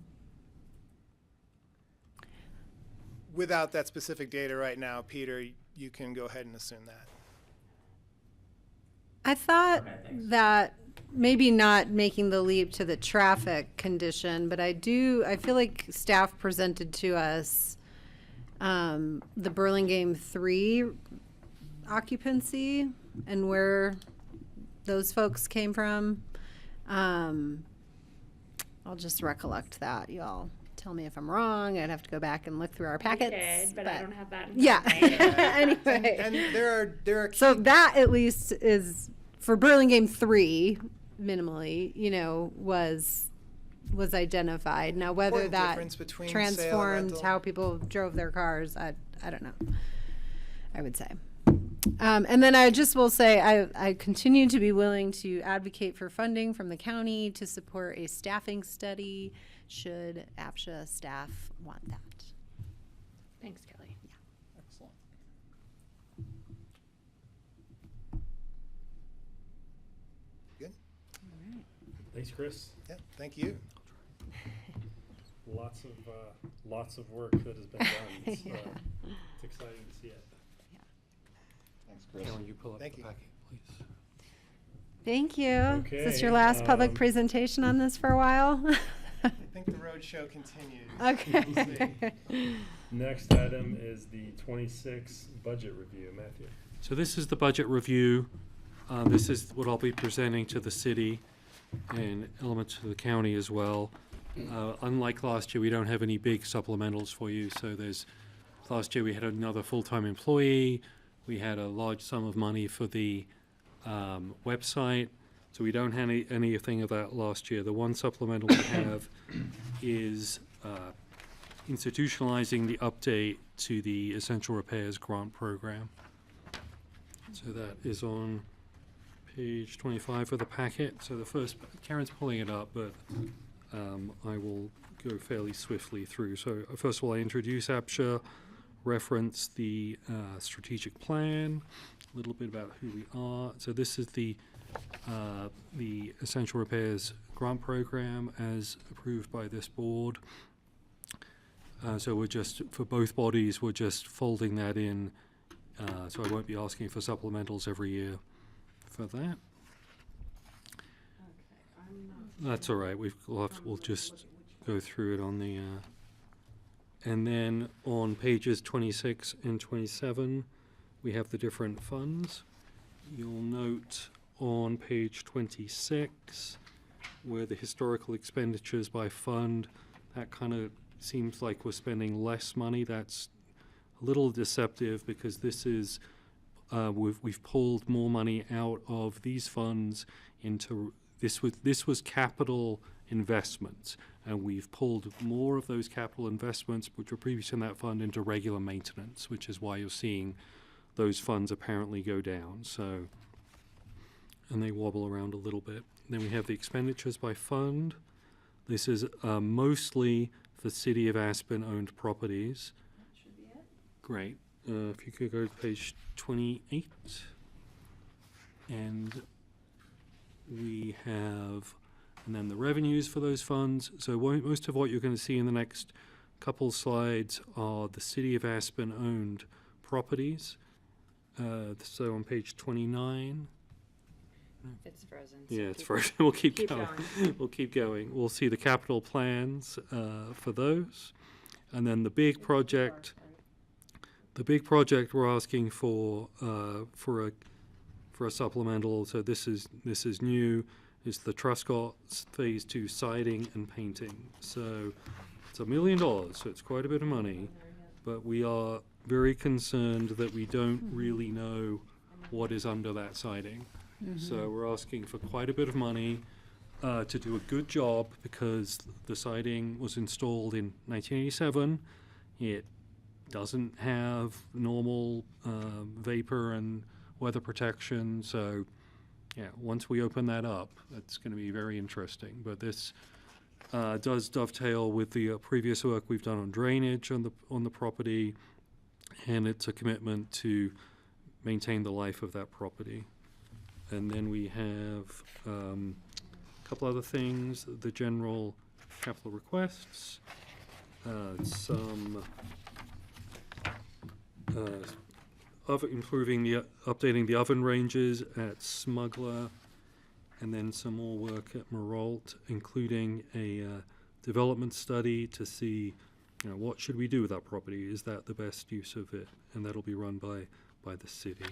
Without that specific data right now, Peter, you can go ahead and assume that. I thought Okay, thanks. that maybe not making the leap to the traffic condition, but I feel like staff presented to us the Burlingame 3 occupancy and where those folks came from. I'll just recollect that. Y'all tell me if I'm wrong. I'd have to go back and look through our packets. But I don't have that in Yeah. front of me. Anyway. And there are So that at least is for Burlingame 3 minimally, was identified. Now whether important that difference between sale and transformed rental. how people drove their cars, I don't know. I would say. And then I just will say I continue to be willing to advocate for funding from the county to support a staffing study should APCHA staff want that. Thanks, Kelly. Excellent. Good. Thanks, Chris. Yeah, thank you. Lots of work that has been done. It's exciting to see it. Thanks, Chris. Karen, you pull up Thank the you. packet, please. Thank you. Is this your Okay, last public presentation on this for a while? I think the road show continues. Okay. Next item is the 26 budget review. Matthew. So this is the budget review. This is what I'll be presenting to the city and elements of the county as well. Unlike last year, we don't have any big supplementals for you. So last year we had another full-time employee. We had a large sum of money for the website. So we don't have anything of that last year. The one supplemental we have is institutionalizing the update to the Essential Repairs Grant Program. So that is on page 25 of the packet. So the first, Karen's pulling it up, but I will go fairly swiftly through. So first of all, I introduce APCHA, reference the strategic plan, a little bit about who we are. So this is the Essential Repairs Grant Program as approved by this board. So we're just, for both bodies, we're just folding that in. So I won't be asking for supplementals every year for that. That's all right. We'll just go through it on the. And then on pages 26 and 27, we have the different funds. You'll note on page 26 where the historical expenditures by fund, that kind of seems like we're spending less money. That's a little deceptive because this is we've pulled more money out of these funds into this was capital investments, and we've pulled more of those capital investments which were previously in that fund into regular maintenance, which is why you're seeing those funds apparently go down. So, and they wobble around a little bit. Then we have the expenditures by fund. This is mostly for City of Aspen owned properties. That should be it. Great. If you could go to page 28. And we have, and then the revenues for those funds. So most of what you're going to see in the next couple slides are the City of Aspen owned properties. So on page 29. It's frozen. So Yeah, it's keep- frozen. We'll keep keep going. going. We'll keep going. We'll see the capital plans for those. And then the big project. The big project we're asking for a supplemental. So this is new. Is the Truscott Phase 2 siding and painting. So it's $1 million. So it's quite a bit of money, but we are very concerned that we don't really know what is under that siding. So we're asking for quite a bit of money to do a good job because the siding was installed in 1987. It doesn't have normal vapor and weather protection. So yeah, once we open that up, that's going to be very interesting. But this does dovetail with the previous work we've done on drainage on the property, and it's a commitment to maintain the life of that property. And then we have a couple other things, the general capital requests, some of updating the oven ranges at Smuggler, and then some more work at Maralt, including a development study to see, what should we do with that property? Is that the best use of it? And that'll be run by the city.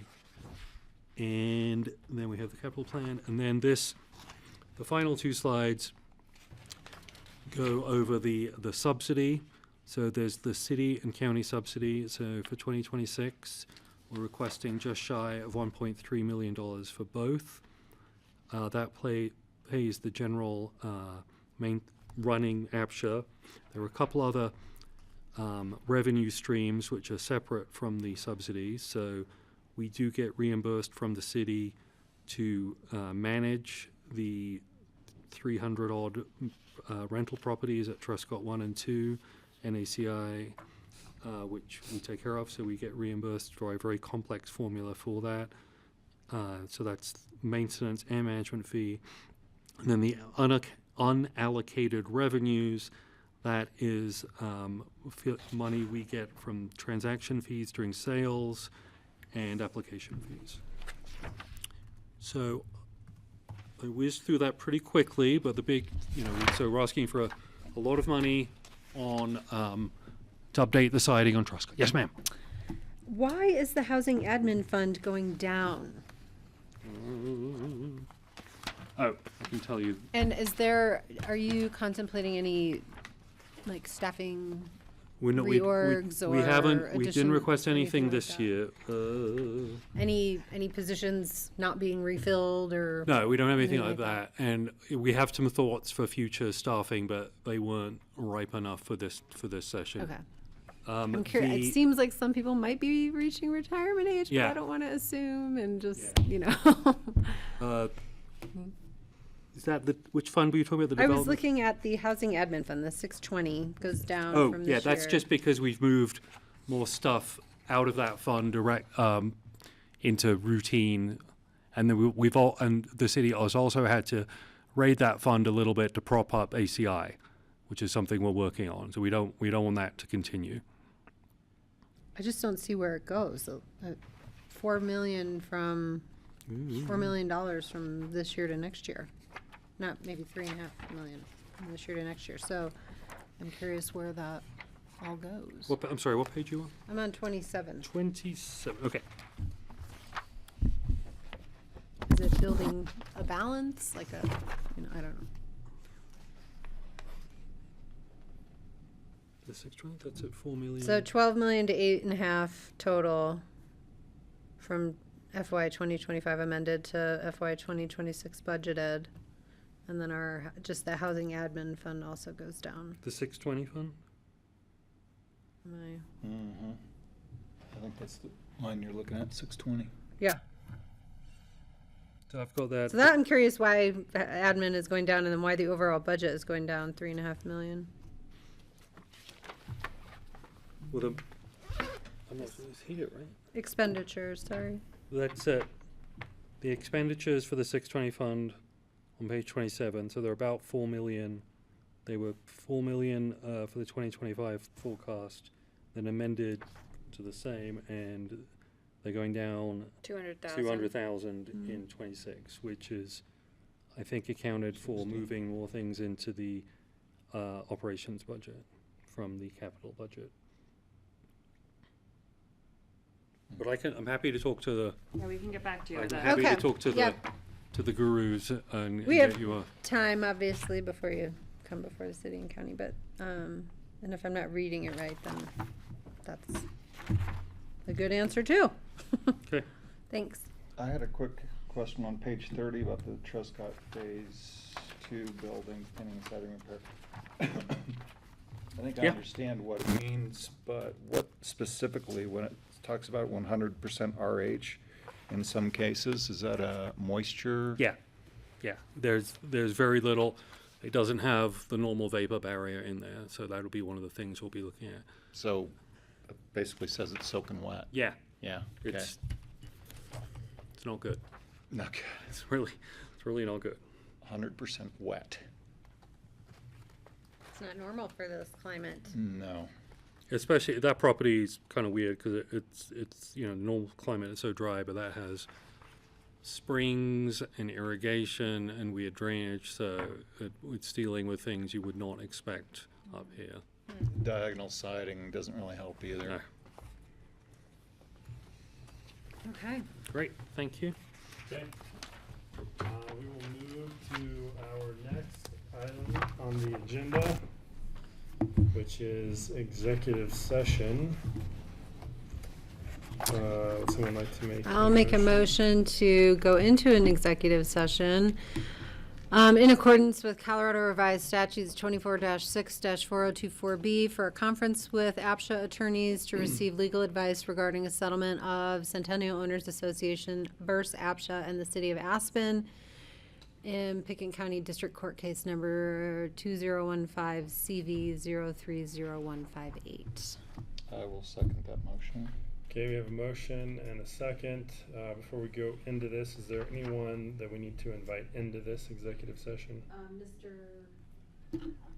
And then we have the capital plan, and then the final two slides go over the subsidy. So there's the city and county subsidy. So for 2026, we're requesting just shy of $1.3 million for both. That pays the general main running APCHA. There are a couple other revenue streams which are separate from the subsidies. So we do get reimbursed from the city to manage the 300 odd rental properties at Truscott 1 and 2, NACI, which we take care of. So we get reimbursed for a very complex formula for that. So that's maintenance and management fee. And then the unallocated revenues, that is money we get from transaction fees during sales and application fees. So I whizzed through that pretty quickly, but the big, so we're asking for a lot of money on to update the siding on Truscott. Yes, ma'am. Why is the housing admin fund going down? Oh, I can tell you. And are you contemplating any, like, staffing reorgs we or haven't, we didn't addition- request anything like this that? year. Any positions not being refilled or? No, we don't have anything anything like like that. And we have some thoughts for future staffing, but they weren't ripe enough for this session. Okay. I'm curious. It seems like some people might be reaching retirement age, but Yeah. I don't want to assume and just, Is that which fund were you talking about? The I development? was looking at the housing admin fund, the 620 goes down Oh, from yeah, this that's year. just because we've moved more stuff out of that fund direct into routine, and then and the city has also had to raid that fund a little bit to prop up ACI, which is something we're working on. So we don't want that to continue. I just don't see where it goes. So, $4 million from this year to next year. Not maybe $3.5 million from this year to next year. So I'm curious where that all goes. I'm sorry, what page you on? I'm on 27. 27, okay. Is it building a balance? Like I don't know. The 620, that's at 4 million. So 12 million to 8.5 total from FY 2025 amended to FY 2026 budgeted. And then just the housing admin fund also goes down. The 620 fund? I think that's the line you're looking at, 620. Yeah. So I've got that. So that I'm curious why admin is going down and then why the overall budget is going down 3.5 million. Well, I'm not sure it's here, right? Expenditures, sorry. That's it. The expenditures for the 620 fund on page 27, so they're about 4 million. They were 4 million for the 2025 forecast, then amended to the same, and they're going down 200,000 in 26, which is, I think, accounted for moving more things into the operations budget from the capital budget. But I'm happy to talk to the. Yeah, we can get back to you. I'm with that. happy Okay. to talk to Yep. the gurus and We get have you a. time, obviously, before you come before the city and county, but, and if I'm not reading it right, then that's a good answer too. Okay. Thanks. I had a quick question on page 30 about the Truscott Phase 2 building, painting and siding repair. I think I Yeah. understand what it means, but what specifically, when it talks about 100% RH in some cases, is that a moisture? Yeah. There's very little. It doesn't have the normal vapor barrier in there, so that'll be one of the things we'll be looking at. So it basically says it's soaking wet. Yeah. Yeah, okay. It's It's not good. Not good. It's really not good. 100% wet. It's not normal for this climate. No. Especially that property is kind of weird because it's normal climate is so dry, but that has springs and irrigation and weird drainage, so it's dealing with things you would not expect up here. Diagonal siding doesn't really help either. No. Okay. Great, thank you. Okay. We will move to our next item on the agenda, which is executive session. Would someone like to make? I'll make a motion to go into an executive session in accordance with Colorado Revised Statutes 24-6-4024B for a conference with APCHA attorneys to receive legal advice regarding a settlement of Centennial Owners Association versus APCHA and the City of Aspen in Pitkin County District Court Case Number 2015 CV 030158. I will second that motion. Okay, we have a motion and a second. Before we go into this, is there anyone that we need to invite into this executive session? Mr.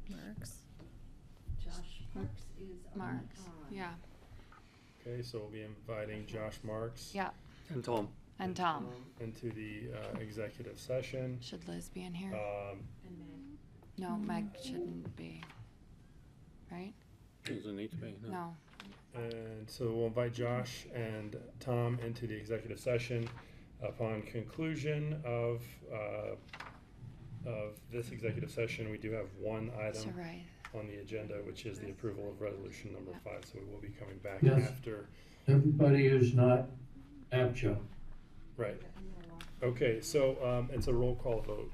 Marks. Josh Marks is Marks, yeah, Okay, so we'll be inviting Josh Marks. yeah, And Tom. and Tom. Into the executive session. Should Liz be in here? Um, No, Meg shouldn't be, right? Doesn't need to be, no. No. And so we'll invite Josh and Tom into the executive session. Upon conclusion of this executive session, we do have one So item right. on the agenda, which is the approval of resolution number 5. So we will be coming back Yes. after. Everybody is not APCHA. Right. Okay, so it's a roll call vote.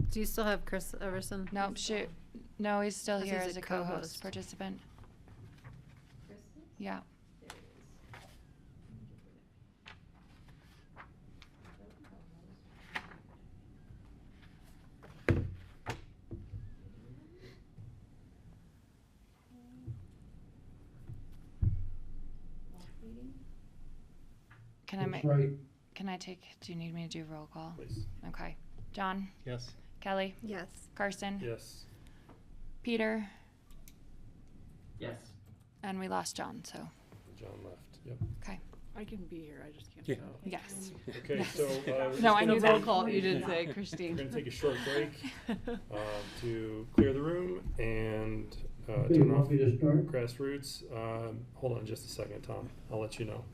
Do you still have Chris Everson? Nope, shoot. No, he's still Because here he's as a a co-host co-host. participant. Yeah. Can I That's make, right. do you need me to do roll call? Please. Okay. John, Yes. Kelly, Yes. Carson, Yes. Peter, Yes. and we lost John, so, John left. Yep. okay. I can be here, I just can't. Yeah. show. Yes. Okay, Yes. so we're just No, I gonna- knew Roll that. call, you did say, We're Christine. going to take a short break to clear the room and Okay, turn you off want me to start? GrassRoots. Hold on just a second, Tom. I'll let you know.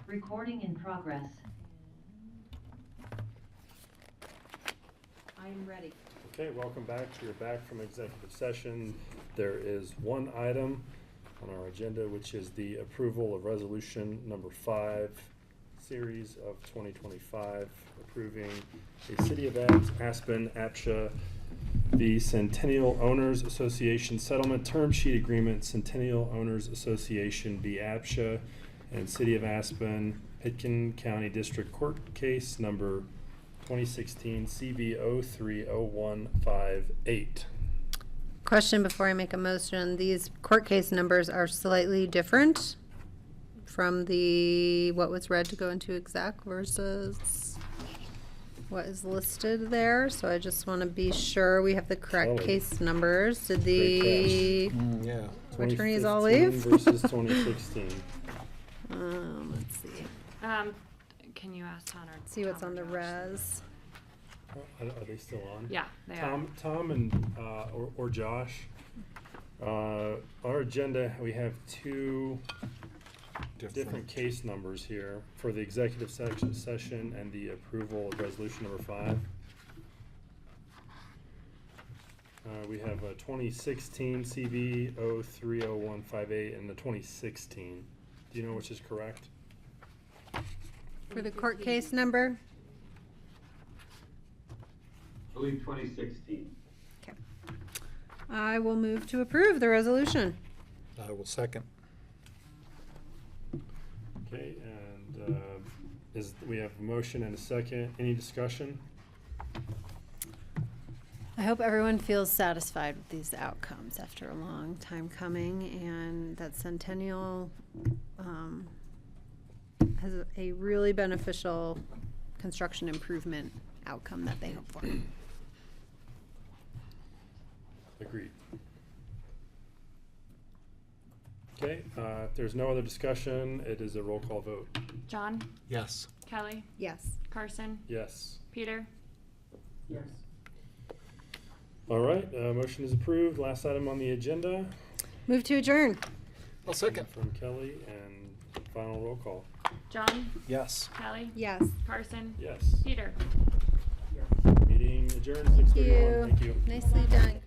Recording in progress. I'm ready. Okay, welcome back. You're back from executive session. There is one item on our agenda, which is the approval of resolution number 5, series of 2025, approving a City of Aspen APCHA, the Centennial Owners Association Settlement Term Sheet Agreement, Centennial Owners Association v. APCHA, and City of Aspen Pitkin County District Court Case number 2016 CV 030158. Question before I make a motion. These court case numbers are slightly different from what was read to go into exec versus what is listed there. So I just want to be sure we have the correct Kelly. case numbers. Did Great the Yeah. attorneys all 2015 leave? versus 2016. Let's see. Can you ask Connor? See what's Tom on or the Josh? res. Are they still on? Yeah, they are. Tom and or Josh. Our agenda, we have two different case numbers here for the executive session and the approval of resolution number 5. We have a 2016 CV 030158 and the 2016. Do you know which is correct? For the court case number? I believe 2016. Okay. I will move to approve the resolution. I will second. Okay, and we have a motion and a second. Any discussion? I hope everyone feels satisfied with these outcomes after a long time coming, and that Centennial has a really beneficial construction improvement outcome that they hope for. Agreed. Okay, if there's no other discussion, it is a roll call vote. John, Yes. Kelly, Yes. Carson, Yes. Peter. Yes. All right, motion is approved. Last item on the agenda. Move to adjourn. I'll second. From Kelly, and final roll call. John, Yes. Kelly, Yes. Carson, Yes. Peter. Meeting adjourned, 6:31. Thank you. Nicely done.